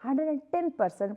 110%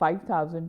5,000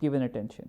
given attention.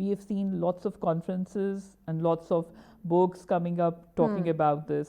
we have seen lots of conferences and lots of books coming up talking about this.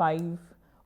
5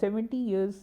70 years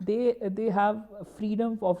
they have freedom of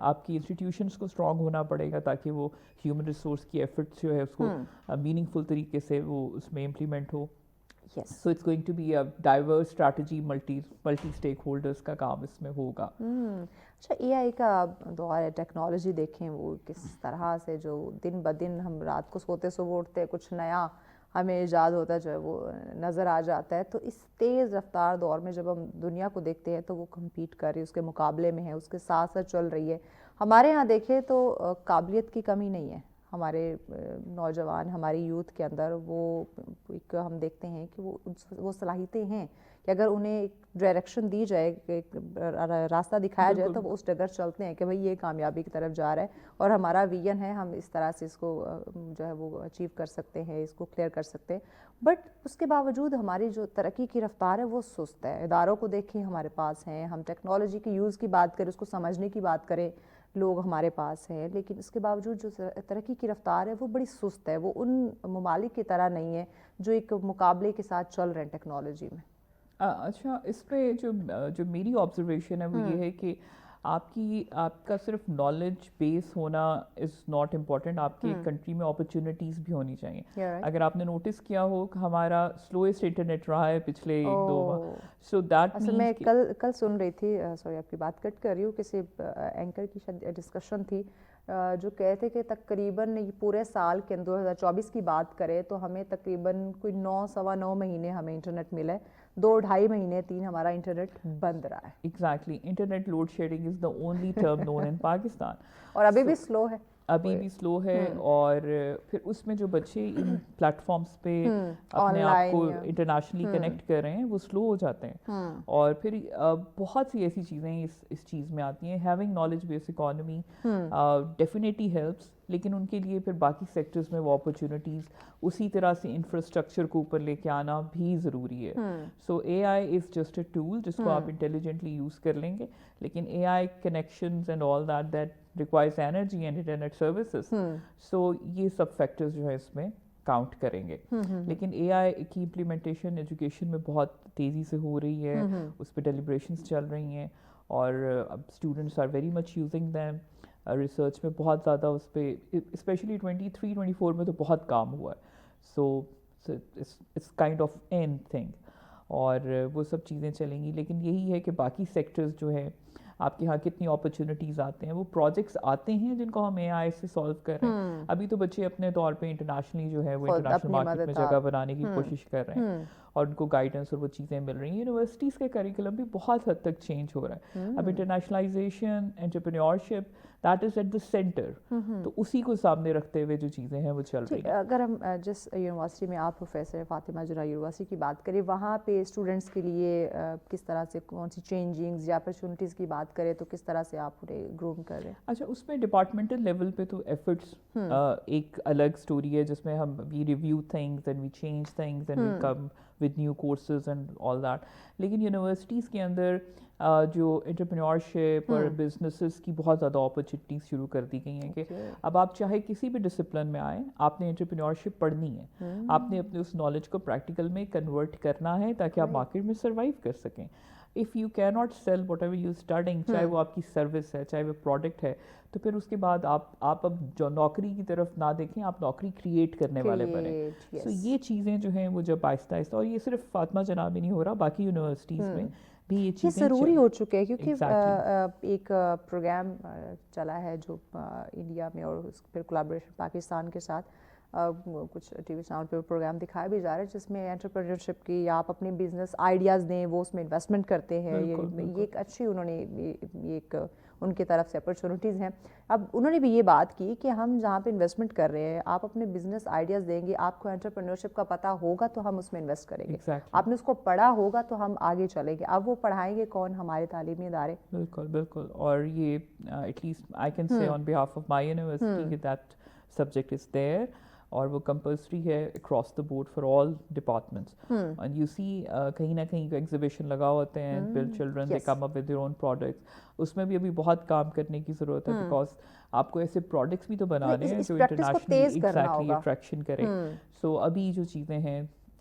آپ کی institutions کو strong ہونا پڑے گا تاکہ وہ human resource کی efforts جو ہے اس کو میننگ فل طریقے سے وہ اس میں امپلیمنٹ ہو. Yes so it's going to be a diverse strategy, multi stakeholders کا کام اس میں ہوگا. اچھا اے آئی کا دور ہے, ٹیکنالوجی دیکھیں وہ کس طرح سے جو دن بدن ہم رات کو سوتے صبح اٹھتے کچھ نیا ہمیں ایجاد ہوتا جو ہے وہ نظر آ جاتا ہے. تو اس تیز رفتار دور میں جب ہم دنیا کو دیکھتے ہیں تو وہ کمپیٹ کر رہی ہے, اس کے مقابلے میں ہے, اس کے ساتھ ساتھ چل رہی ہے. ہمارے ہاں دیکھیں تو قابلیت کی کمی نہیں ہے, ہمارے نوجوان ہماری یوتھ کے اندر وہ ایک ہم دیکھتے ہیں کہ وہ صلاحیتیں ہیں کہ اگر انہیں ایک ڈائریکشن دی جائے, ایک راستہ دکھایا جائے تو وہ اس ڈگر چلتے ہیں کہ بھئی یہ کامیابی کی طرف جا رہا ہے اور ہمارا ویژن ہے, ہم اس طرح سے اس کو جو ہے وہ اچیو کر سکتے ہیں, اس کو کلیئر کر سکتے ہیں. بٹ اس کے باوجود ہماری جو ترقی کی رفتار ہے وہ سست ہے. اداروں کو دیکھیں ہمارے پاس ہیں, ہم ٹیکنالوجی کی یوز کی بات کریں, اس کو سمجھنے کی بات کریں, لوگ ہمارے پاس ہیں, لیکن اس کے باوجود جو ترقی کی رفتار ہے وہ بڑی سست ہے. وہ ان ممالک کی طرح نہیں ہے جو ایک مقابلے کے ساتھ چل رہے ہیں ٹیکنالوجی میں. اچھا, اس پہ جو میری آبزرویشن ہے وہ یہ ہے کہ آپ کا صرف نالج بیس ہونا از ناٹ امپورٹنٹ, آپ کے کنٹری میں اپرچونیٹیز بھی ہونی چاہیے. اگر آپ نے نوٹس کیا ہو کہ ہمارا سلوئسٹ انٹرنیٹ رہا ہے پچھلے 1-2 ماہ, سو دیٹ اصل میں کل سن رہی تھی, سوری آپ کی بات کٹ کر رہی ہوں, کسی اینکر کی شاید ڈسکشن تھی جو کہتے کہ تقریباً پورے سال کے 2024 کی بات کرے تو ہمیں تقریباً کوئی 9-9.25 مہینے ہمیں انٹرنیٹ ملا ہے, 2-2.5 مہینے 3 ہمارا انٹرنیٹ بند رہا ہے. Exactly, internet load shedding is the only term known in Pakistan. اور ابھی بھی سلو ہے, ابھی بھی سلو ہے. اور پھر اس میں جو بچے ان پلیٹ فارمس پہ اپنے آپ کو انٹرنیشنلی کنیکٹ کر رہے ہیں وہ سلو ہو جاتے ہیں. اور پھر بہت سی ایسی چیزیں اس چیز میں آتی ہیں. Having knowledge base economy definitely helps, لیکن ان کے لیے پھر باقی سیکٹرز میں وہ اپرچونیٹیز اسی طرح سے انفراسٹرکچر کو اوپر لے کے آنا بھی ضروری ہے. سو اے آئی از جسٹ اے ٹول جس کو آپ انٹیلیجنٹلی یوز کر لیں گے, لیکن A I connections and all that requires energy and internet services. So یہ سب فیکٹرز جو ہے اس میں کاؤنٹ کریں گے. لیکن اے آئی کی امپلیمنٹیشن ایجوکیشن میں بہت تیزی سے ہو رہی ہے, اس پہ ڈیلیبریشنز چل رہی ہیں اور اب students are very much using them. Research میں بہت زیادہ اس پہ اسپیشلی 23-24 میں تو بہت کام ہوا ہے. So it's kind of an thing, اور وہ سب چیزیں چلیں گی. لیکن یہی ہے کہ باقی سیکٹرز جو ہے آپ کے یہاں کتنی اپرچونیٹیز آتے ہیں, وہ پروجیکٹس آتے ہیں جن کو ہم اے آئی سے سالو کر رہے ہیں. ابھی تو بچے اپنے طور پہ انٹرنیشنلی جو ہے وہ انٹرنیشنل مارکیٹ میں جگہ بنانے کی کوشش کر رہے ہیں اور ان کو گائیڈنس اور وہ چیزیں مل رہی ہیں. یونیورسٹیز کے کریکولم بھی بہت حد تک چینج ہو رہا ہے. اب internationalization, entrepreneurship, that is at the centre. تو اسی کو سامنے رکھتے ہوئے جو چیزیں ہیں وہ چل رہی ہیں. اگر ہم جس یونیورسٹی میں آپ پروفیسر فاطمہ جناح یونیورسٹی کی بات کریں, وہاں پہ اسٹوڈنٹس کے لیے کس طرح سے کون سی چینجنگز یا اپرچونیٹیز کی بات کریں تو کس طرح سے آپ انہیں گروم کر رہے ہیں؟ اچھا, اس میں ڈپارٹمنٹل لیول پہ تو ایفرٹس ایک الگ اسٹوری ہے جس میں ہم we review things and we change things and we come with new courses and all that. لیکن یونیورسٹیز کے اندر جو انٹرپرینیورشپ اور بزنسز کی بہت زیادہ اپرچونیٹیز شروع کر دی گئی ہیں کہ اب آپ چاہے کسی بھی ڈسپلن میں آئیں, آپ نے انٹرپرینیورشپ پڑھنی ہے, آپ نے اپنے اس نالج کو پریکٹیکل میں کنورٹ کرنا ہے تاکہ آپ مارکیٹ میں سروائیو کر سکیں. if you cannot sell whatever you studying, چاہے وہ آپ کی سروس ہے, چاہے وہ پروڈکٹ ہے, تو پھر اس کے بعد آپ اب جو نوکری کی طرف نہ دیکھیں, آپ نوکری کریٹ کرنے والے بنیں. سو یہ چیزیں جو ہیں وہ جب آہستہ آہستہ, اور یہ صرف فاطمہ جناح میں نہیں ہو رہا, باقی یونیورسٹیز میں بھی یہ چیزیں ضروری ہو چکے ہیں. کیونکہ ایک پروگرام چلا ہے جو انڈیا میں اور پھر کولیبریشن پاکستان کے ساتھ کچھ ٹی وی چینل پہ پروگرام دکھایا بھی جا رہا ہے جس میں انٹرپرینیورشپ کی یا آپ اپنے بزنس آئیڈیاز دیں, وہ اس میں انویسٹمنٹ کرتے ہیں. یہ ایک اچھی انہوں نے ایک ان کی طرف سے اپرچونیٹیز ہیں. اب انہوں نے بھی یہ بات کی کہ ہم جہاں پہ انویسٹمنٹ کر رہے ہیں, آپ اپنے بزنس آئیڈیاز دیں گے, آپ کو انٹرپرینیورشپ کا پتہ ہوگا تو ہم اس میں انویسٹ کریں گے. آپ نے اس کو پڑھا ہوگا تو ہم آگے چلیں گے. اب وہ پڑھائیں گے کون؟ ہمارے تعلیمی ادارے. بالکل بالکل. اور یہ at least I can say on behalf of my university that subject is there, اور وہ کمپلسری ہے across the board for all departments. And you see کہیں نہ کہیں ایگزیبیشن لگا ہوتے ہیں, بل children they come up with their own products. اس میں بھی ابھی بہت کام کرنے کی ضرورت ہے, بیکاز آپ کو ایسے پروڈکٹس بھی تو بنانے ہیں جو انٹرنیشنلی ایگزیکٹلی اٹریکشن کریں. سو ابھی جو چیزیں ہیں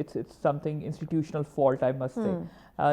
it's something institutional fault I must say.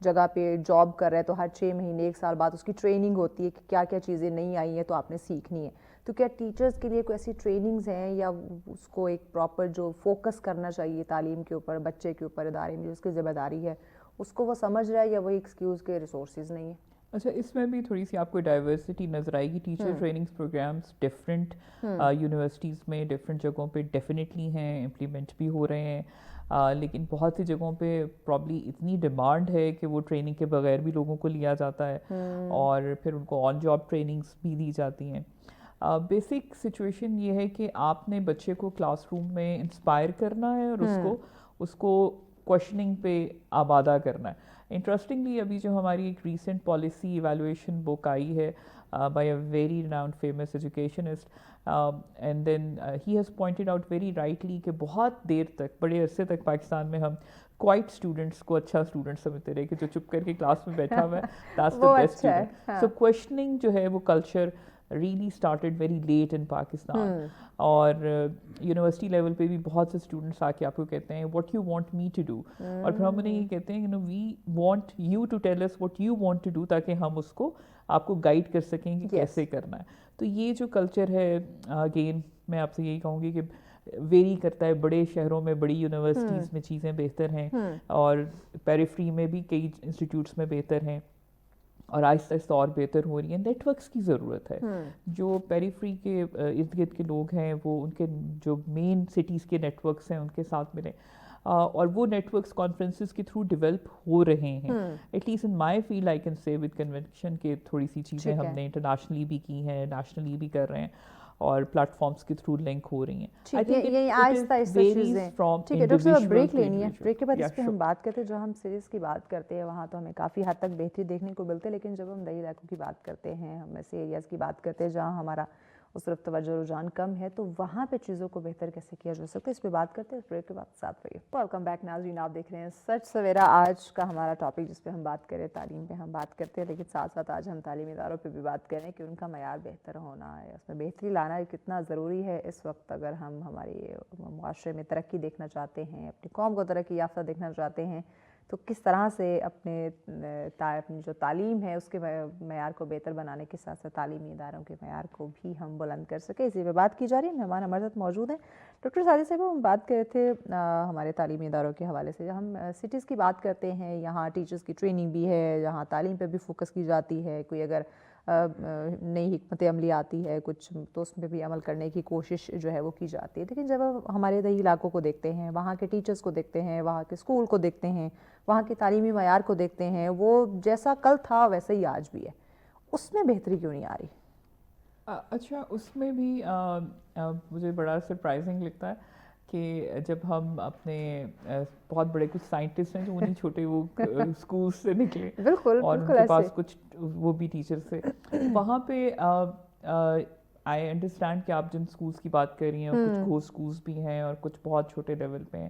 جگہ پہ جاب کر رہا ہے تو ہر 6 مہینے 1 سال بعد اس کی ٹریننگ ہوتی ہے کہ کیا کیا چیزیں نہیں آئی ہیں تو آپ نے سیکھنی ہے. تو کیا ٹیچرز کے لیے کوئی ایسی ٹریننگز ہیں یا اس کو ایک پراپر جو فوکس کرنا چاہیے تعلیم کے اوپر, بچے کے اوپر, ادارے میں جو اس کی ذمہ داری ہے اس کو وہ سمجھ رہا ہے یا وہی ایکسکیوز کے ریسورسز نہیں ہیں؟ اچھا, اس میں بھی تھوڑی سی آپ کو ڈائیورسٹی نظر آئے گی. Teacher trainings programmes different universities میں ڈفرینٹ جگہوں پہ ڈیفینیٹلی ہیں, امپلیمنٹ بھی ہو رہے ہیں, لیکن بہت سی جگہوں پہ پرابلی اتنی ڈیمانڈ ہے کہ وہ ٹریننگ کے بغیر بھی لوگوں کو لیا جاتا ہے اور پھر ان کو آن جاب ٹریننگس بھی دی جاتی ہیں. بیسک سچویشن یہ ہے کہ آپ نے بچے کو کلاس روم میں انسپائر کرنا ہے اور اس کو کوشچننگ پہ آبادہ کرنا ہے. انٹرسٹنگلی ابھی جو ہماری ایک ریسنٹ پالیسی ایویلویشن بک آئی ہے by a very renowned famous educationist, and then he has pointed out very rightly کہ بہت دیر تک, بڑے عرصے تک پاکستان میں ہم کوائٹ اسٹوڈنٹس کو اچھا اسٹوڈنٹ سمجھتے رہے کہ جو چپ کر کے کلاس میں بیٹھا ہوا ہے دیٹس دا بیسٹ اسٹوڈنٹ. سو کویشچننگ جو ہے وہ culture really started very late in Pakistan. اور یونیورسٹی لیول پہ بھی بہت سے اسٹوڈنٹس آ کے آپ کو کہتے ہیں what you want me to do, اور پھر ہم انہیں یہ کہتے ہیں کہ we want you to tell us what you want to do تاکہ ہم اس کو آپ کو گائیڈ کر سکیں کہ کیسے کرنا ہے. تو یہ جو کلچر ہے, اگین میں آپ سے یہی کہوں گی کہ ویری کرتا ہے, بڑے شہروں میں بڑی یونیورسٹیز میں چیزیں بہتر ہیں اور پیریفری میں بھی کئی انسٹیٹیوٹس میں بہتر ہیں اور آہستہ آہستہ اور بہتر ہو رہی ہیں. نیٹ ورکس کی ضرورت ہے. جو پیریفری کے ارد گرد کے لوگ ہیں وہ ان کے جو مین سٹیز کے نیٹ ورکس ہیں ان کے ساتھ ملیں, اور وہ نیٹ ورکس کانفرنسز کے تھرو ڈیولپ ہو رہے ہیں. At least in my field I can say with convention کے تھوڑی سی چیزیں ہم نے انٹرنیشنلی بھی کی ہیں, نیشنلی بھی کر رہے ہیں اور پلیٹ فارمس کے تھرو لنک ہو رہی ہیں. یہ آہستہ آہستہ چیزیں. ٹھیک ہے ڈاکٹر صاحب, بریک لینی ہے, بریک کے بعد اس پہ ہم بات کرتے ہیں. جو ہم سیریز کی بات کرتے ہیں وہاں تو ہمیں کافی حد تک بہتری دیکھنے کو ملتی ہے, لیکن جب ہم دیہی علاقوں کی بات کرتے ہیں, ہم ایسے ایریاز کی بات کرتے ہیں جہاں ہمارا اس طرف توجہ رجحان کم ہے, تو وہاں پہ چیزوں کو بہتر کیسے کیا جا سکتا ہے, اس پہ بات کرتے ہیں. اس بریک کے بعد ساتھ رہیے. ویلکم بیک ناظرین, آپ دیکھ رہے ہیں سچ سویرا. آج کا ہمارا ٹاپک جس پہ ہم بات کریں تعلیم پہ ہم بات کرتے ہیں, لیکن ساتھ ساتھ آج ہم تعلیمی اداروں پہ بھی بات کریں کہ ان کا معیار بہتر ہونا ہے, اس میں بہتری لانا کتنا ضروری ہے اس وقت. اگر ہم ہماری معاشرے میں ترقی دیکھنا چاہتے ہیں, اپنی قوم کو ترقی یافتہ دیکھنا چاہتے ہیں, تو کس طرح سے اپنے جو تعلیم ہے اس کے معیار کو بہتر بنانے کے ساتھ ساتھ تعلیمی اداروں کے معیار کو بھی ہم بلند کر سکیں, اسی پہ بات کی جا رہی ہے. مہمان ہمارے ساتھ موجود ہیں. ڈاکٹر ساجد صاحب, ہم بات کر رہے تھے ہمارے تعلیمی اداروں کے حوالے سے. ہم سٹیز کی بات کرتے ہیں, یہاں ٹیچرز کی ٹریننگ بھی ہے, یہاں تعلیم پہ بھی فوکس کی جاتی ہے, کوئی اگر نئی حکمت عملی آتی ہے کچھ تو اس میں بھی عمل کرنے کی کوشش جو ہے وہ کی جاتی ہے. لیکن جب ہمارے دیہی علاقوں کو دیکھتے ہیں, وہاں کے ٹیچرز کو دیکھتے ہیں, وہاں کے اسکول کو دیکھتے ہیں, وہاں کے تعلیمی معیار کو دیکھتے ہیں, وہ جیسا کل تھا ویسے ہی آج بھی ہے, اس میں بہتری کیوں نہیں آ رہی؟ اچھا, اس میں بھی مجھے بڑا سرپرائزنگ لگتا ہے کہ جب ہم اپنے بہت بڑے کچھ سائنٹسٹ ہیں جو انہیں چھوٹے وہ اسکول سے نکلے اور ان کے پاس کچھ وہ بھی ٹیچرس تھے, وہاں پہ آئی انڈرسٹینڈ کہ آپ جن اسکولس کی بات کر رہی ہیں کچھ گھوس اسکولس بھی ہیں اور کچھ بہت چھوٹے لیول پہ ہیں.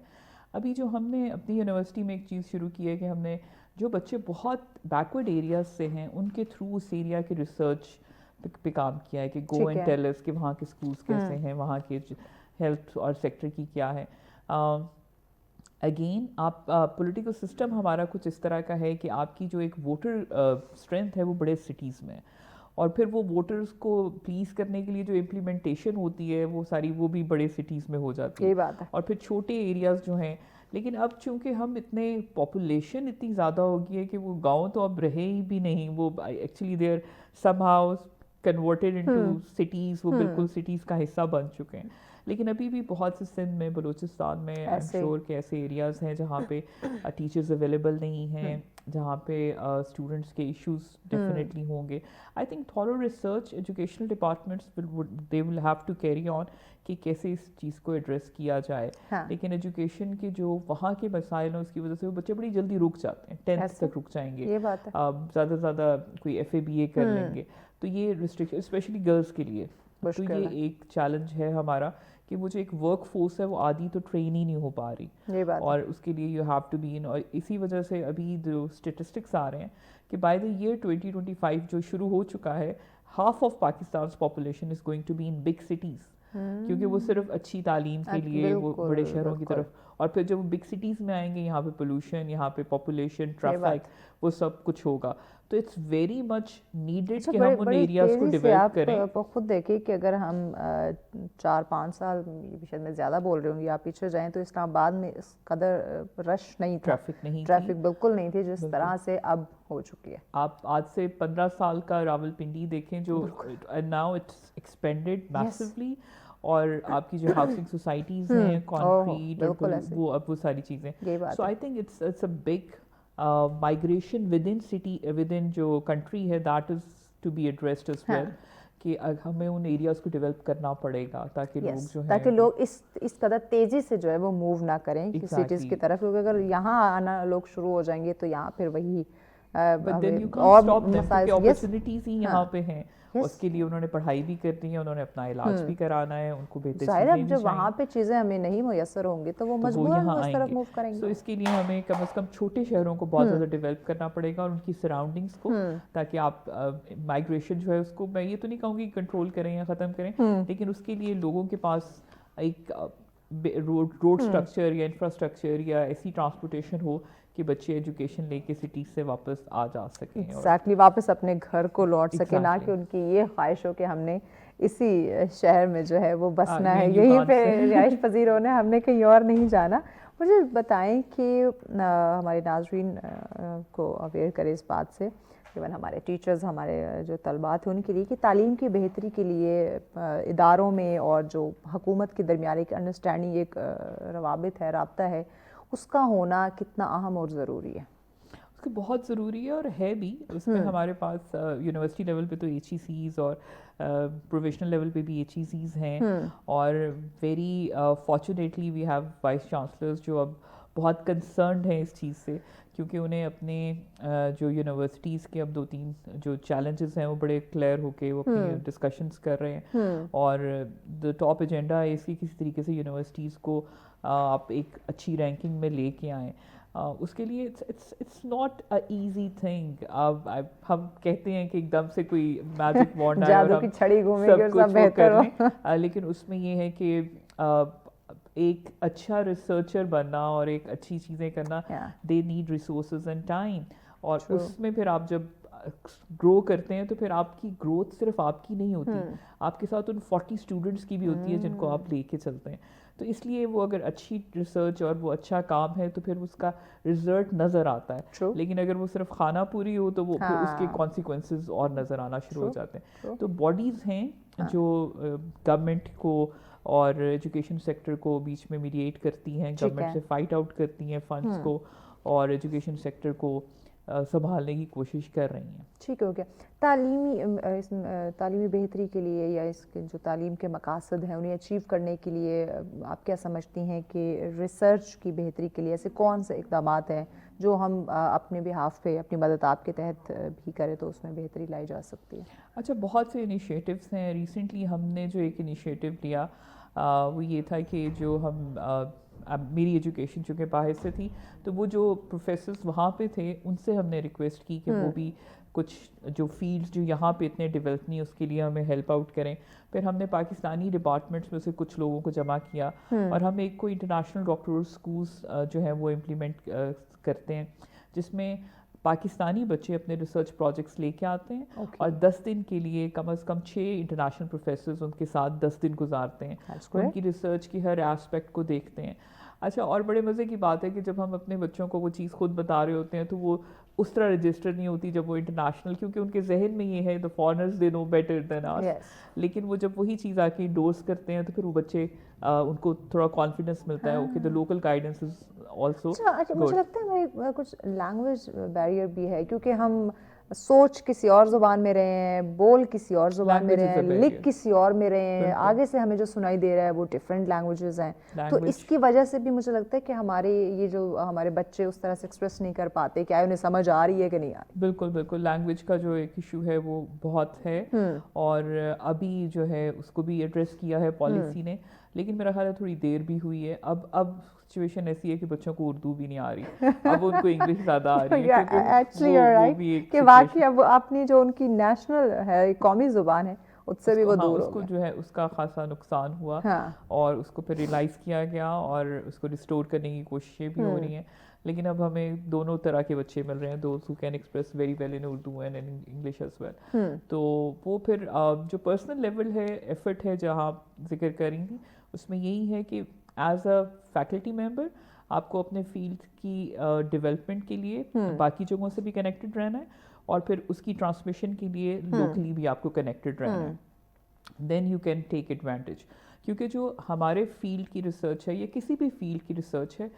ابھی جو ہم نے اپنی یونیورسٹی میں ایک چیز شروع کی ہے کہ ہم نے جو بچے بہت بیکورڈ ایریاز سے ہیں ان کے تھرو اس ایریا کے ریسرچ پہ کام کیا ہے کہ گو اینڈ ٹیل اس کہ وہاں کے اسکولس کیسے ہیں, وہاں کے ہیلتھ اور سیکٹر کی کیا ہے. اگین آپ پولیٹیکل سسٹم ہمارا کچھ اس طرح کا ہے کہ آپ کی جو ایک ووٹر اسٹرینتھ ہے وہ بڑے سٹیز میں, اور پھر وہ ووٹرز کو پلیز کرنے کے لیے جو امپلیمنٹیشن ہوتی ہے وہ ساری وہ بھی بڑے سٹیز میں ہو جاتی ہے, اور پھر چھوٹے ایریاز جو ہیں. لیکن اب چونکہ ہم اتنے پاپولیشن اتنی زیادہ ہو گئی ہے کہ وہ گاؤں تو اب رہے ہی بھی نہیں, وہ actually they are somehow converted into cities, وہ بالکل سٹیز کا حصہ بن چکے ہیں. لیکن ابھی بھی بہت سے سندھ میں, بلوچستان میں آئی ایم شیور کہ ایسے ایریاز ہیں جہاں پہ ٹیچرز اویلیبل نہیں ہیں, جہاں پہ اسٹوڈنٹس کے ایشوز ڈیفینیٹلی ہوں گے. I think thorough research educational departments they will have to carry on کہ کیسے اس چیز کو ایڈریس کیا جائے. لیکن ایجوکیشن کے جو وہاں کے مسائل ہیں اس کی وجہ سے وہ بچے بڑی جلدی رک جاتے ہیں, 10th تک رک جائیں گے, زیادہ سے زیادہ کوئی FA BA کر لیں گے. تو یہ ریسٹرکشن اسپیشلی گرلس کے لیے تو یہ ایک چیلنج ہے ہمارا کہ وہ جو ایک ورک فورس ہے وہ آدھی تو ٹرین ہی نہیں ہو پا رہی, اور اس کے لیے you have to be in. اور اسی وجہ سے ابھی جو اسٹیٹسٹکس آ رہے ہیں کہ بائی دا ایئر 2025 جو شروع ہو چکا ہے, half of Pakistan's population is going to be in big cities. کیونکہ وہ صرف اچھی تعلیم کے لیے وہ بڑے شہروں کی طرف, اور پھر جب وہ بگ سٹیز میں آئیں گے یہاں پہ پولوشن, یہاں پہ پاپولیشن, ٹریفک, وہ سب کچھ ہوگا. تو اٹس ویری مچ نیڈیڈ کہ ہم ان ایریاز کو ڈیولپ کریں. آپ خود دیکھیں کہ اگر ہم 4-5 سال, شاید میں زیادہ بول رہی ہوں گی, آپ پیچھے جائیں تو اسلام آباد میں اس قدر رش نہیں تھا, ٹریفک بالکل نہیں تھی جس طرح سے اب ہو چکی ہے. آپ آج سے 15 سال کا راول پنڈی دیکھیں جو ناؤ اٹس ایکسپینڈیڈ میسیولی, اور آپ کی جو ہاؤسنگ سوسائٹیز ہیں کانکریٹ, وہ اب وہ ساری چیزیں. So I think it's a big migration within city, within جو country ہے, that is to be addressed as well, کہ ہمیں ان ایریاز کو ڈیولپ کرنا پڑے گا تاکہ لوگ جو ہیں, تاکہ لوگ اس قدر تیزی سے جو ہے وہ موو نہ کریں سٹیز کی طرف, کیونکہ اگر یہاں آنا لوگ شروع ہو جائیں گے تو یہاں پھر وہی but then you can't stop them کیونکہ opportunities ہی یہاں پہ ہیں. اس کے لیے انہوں نے پڑھائی بھی کرنی ہے, انہوں نے اپنا علاج بھی کرانا ہے, ان کو بہتر چیزیں ظاہر ہے جب وہاں پہ چیزیں ہمیں نہیں میسر ہوں گی تو وہ مجبوراً اس طرف موو کریں گے. تو اس کے لیے ہمیں کم از کم چھوٹے شہروں کو بہت زیادہ ڈیولپ کرنا پڑے گا, اور ان کی سراؤنڈنگس کو, تاکہ آپ مائگریشن جو ہے اس کو, میں یہ تو نہیں کہوں گی کنٹرول کریں یا ختم کریں, لیکن اس کے لیے لوگوں کے پاس ایک روڈ اسٹرکچر یا انفراسٹرکچر یا ایسی ٹرانسپورٹیشن ہو کہ بچے ایجوکیشن لے کے سٹیز سے واپس آ جا سکیں, ایگزیکٹلی واپس اپنے گھر کو لوٹ سکیں, نہ کہ ان کی یہ خواہش ہو کہ ہم نے اسی شہر میں جو ہے وہ بسنا ہے, یہیں پہ رہائش پذیر ہونا ہے, ہم نے کہیں اور نہیں جانا. مجھے بتائیں کہ ہمارے ناظرین کو اویئر کرے اس بات سے, ایون ہمارے ٹیچرز, ہمارے جو طلبات ہیں ان کے لیے, کہ تعلیم کی بہتری کے لیے اداروں میں اور جو حکومت کے درمیان ایک انڈرسٹینڈنگ, ایک روابط ہے, رابطہ ہے, اس کا ہونا کتنا اہم اور ضروری ہے؟ اس کو بہت ضروری ہے اور ہے بھی. اس میں ہمارے پاس یونیورسٹی لیول پہ تو ایچ ای سیز اور پروفیشنل لیول پہ بھی ایچ ای سیز ہیں, اور very fortunately we have vice chancellors جو اب بہت کنسرنڈ ہیں اس چیز سے, کیونکہ انہیں اپنے جو یونیورسٹیز کے اب 2-3 جو چیلنجز ہیں وہ بڑے کلیئر ہو کے وہ اپنی ڈسکشنز کر رہے ہیں, اور دا ٹاپ ایجنڈا ہے اس کی کسی طریقے سے یونیورسٹیز کو آپ ایک اچھی رینکنگ میں لے کے آئیں. اس کے لیے it's not a easy thing. اب ہم کہتے ہیں کہ ایک دم سے کوئی میجک وانڈ آیا اور ہم سب کچھ کر لیں, لیکن اس میں یہ ہے کہ ایک اچھا ریسرچر بننا اور ایک اچھی چیزیں کرنا, they need resources and time, اور اس میں پھر آپ جب گرو کرتے ہیں تو پھر آپ کی گروتھ صرف آپ کی نہیں ہوتی, آپ کے ساتھ ان 40 اسٹوڈنٹس کی بھی ہوتی ہے جن کو آپ لے کے چلتے ہیں. تو اس لیے وہ اگر اچھی ریسرچ اور وہ اچھا کام ہے تو پھر اس کا رزلٹ نظر آتا ہے, لیکن اگر وہ صرف خانہ پوری ہو تو وہ پھر اس کے کانسیکوینسز اور نظر آنا شروع ہو جاتے ہیں. تو باڈیز ہیں جو گورنمنٹ کو اور ایجوکیشن سیکٹر کو بیچ میں میڈیٹ کرتی ہیں, گورنمنٹ سے فائٹ آؤٹ کرتی ہیں فنڈس کو, اور ایجوکیشن سیکٹر کو سنبھالنے کی کوشش کر رہی ہیں. ٹھیک ہو گیا. تعلیمی بہتری کے لیے یا اس کے جو تعلیم کے مقاصد ہیں انہیں اچیو کرنے کے لیے آپ کیا سمجھتی ہیں کہ ریسرچ کی بہتری کے لیے ایسے کون سے اقدامات ہیں جو ہم اپنے بہاف پہ, اپنی مدد آپ کے تحت بھی کریں تو اس میں بہتری لائی جا سکتی ہے؟ اچھا, بہت سے انیشیٹوز ہیں. ریسنٹلی ہم نے جو ایک انیشیٹو لیا وہ یہ تھا کہ جو ہم, اب میری ایجوکیشن چونکہ باہر سے تھی تو وہ جو پروفیسرز وہاں پہ تھے ان سے ہم نے ریکویسٹ کی کہ وہ بھی کچھ جو فیلڈز جو یہاں پہ اتنے ڈیولپ نہیں اس کے لیے ہمیں ہیلپ آؤٹ کریں. پھر ہم نے پاکستانی ڈپارٹمنٹس میں سے کچھ لوگوں کو جمع کیا, اور ہم ایک کوئی انٹرنیشنل ڈاکٹر اسکولس جو ہیں وہ امپلیمنٹ کرتے ہیں, جس میں پاکستانی بچے اپنے ریسرچ پروجیکٹس لے کے آتے ہیں, اور 10 دن کے لیے کم از کم 6 انٹرنیشنل پروفیسرز ان کے ساتھ 10 دن گزارتے ہیں, ان کی ریسرچ کی ہر ایسپیکٹ کو دیکھتے ہیں. اچھا, اور بڑے مزے کی بات ہے کہ جب ہم اپنے بچوں کو وہ چیز خود بتا رہے ہوتے ہیں تو وہ اس طرح رجسٹر نہیں ہوتی جب وہ انٹرنیشنل, کیونکہ ان کے ذہن میں یہ ہے the foreigners they know better than us, لیکن وہ جب وہی چیز آ کے انڈورس کرتے ہیں تو پھر وہ بچے ان کو تھوڑا کانفیڈنس ملتا ہے کہ the local guidance is also good. اچھا, مجھے لگتا ہے ہمیں کچھ لینگویج بیریئر بھی ہے, کیونکہ ہم سوچ کسی اور زبان میں رہے ہیں, بول کسی اور زبان میں رہے ہیں, لکھ کسی اور میں رہے ہیں, آگے سے ہمیں جو سنائی دے رہا ہے وہ ڈفرینٹ لینگویجز ہیں. تو اس کی وجہ سے بھی مجھے لگتا ہے کہ ہمارے یہ جو ہمارے بچے اس طرح سے ایکسپریس نہیں کر پاتے, کیا انہیں سمجھ آ رہی ہے کہ نہیں آ رہی. بالکل بالکل, لینگویج کا جو ایک ایشو ہے وہ بہت ہے, اور ابھی جو ہے اس کو بھی ایڈریس کیا ہے پالیسی نے, لیکن میرا خیال ہے تھوڑی دیر بھی ہوئی ہے. اب سچویشن ایسی ہے کہ بچوں کو اردو بھی نہیں آ رہی, اب ان کو انگلش زیادہ آ رہی ہے, کہ واقعی اب اپنی جو ان کی نیشنل ہے قومی زبان ہے اس سے بھی وہ دور اس ہو کو گئے. جو ہے اس کا خاصا نقصان ہوا ہاں اور اس کو پھر ریلائز کیا گیا اور اس کو ریسٹور کرنے کی کوششیں بھی ہو رہی ہیں. لیکن اب ہمیں دونوں طرح کے بچے مل رہے ہیں, those who can express very well in Urdu and in English as well. تو وہ پھر جو پرسنل لیول ہے, ایفرٹ ہے جہاں آپ ذکر کریں گی, اس میں یہی ہے کہ ایز اے فیکلٹی ممبر آپ کو اپنے فیلڈ کی ڈیولپمنٹ کے لیے باقی جگہوں سے بھی کنیکٹڈ رہنا ہے اور پھر اس کی ٹرانسمیشن کے لیے لوکلی بھی آپ کو کنیکٹڈ رہنا ہے. Then you can take advantage, کیونکہ جو ہمارے فیلڈ کی ریسرچ ہے یا کسی بھی فیلڈ کی ریسرچ ہے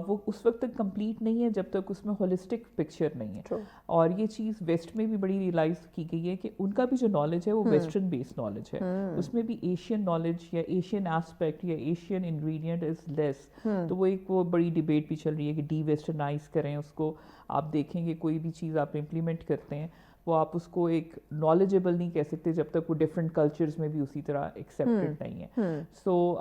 وہ اس وقت تک کمپلیٹ نہیں ہے جب تک اس میں ہولسٹک پکچر نہیں ہے. اور یہ چیز ویسٹ میں بھی بڑی ریئلائز کی گئی ہے کہ ان کا بھی جو نالج ہے وہ ویسٹرن بیسڈ نالج ہے, اس میں بھی ایشین نالج یا ایشین ایسپیکٹ یا ایشین انگریڈینٹ از لیس. تو وہ ایک وہ بڑی ڈبیٹ بھی چل رہی ہے کہ ڈی ویسٹرنائز کریں اس کو. آپ دیکھیں گے کوئی بھی چیز آپ امپلیمنٹ کرتے ہیں وہ آپ اس کو ایک نالجبل نہیں کہہ سکتے جب تک وہ ڈفرینٹ کلچرز میں بھی اسی طرح ایکسیپٹڈ نہیں ہے. سو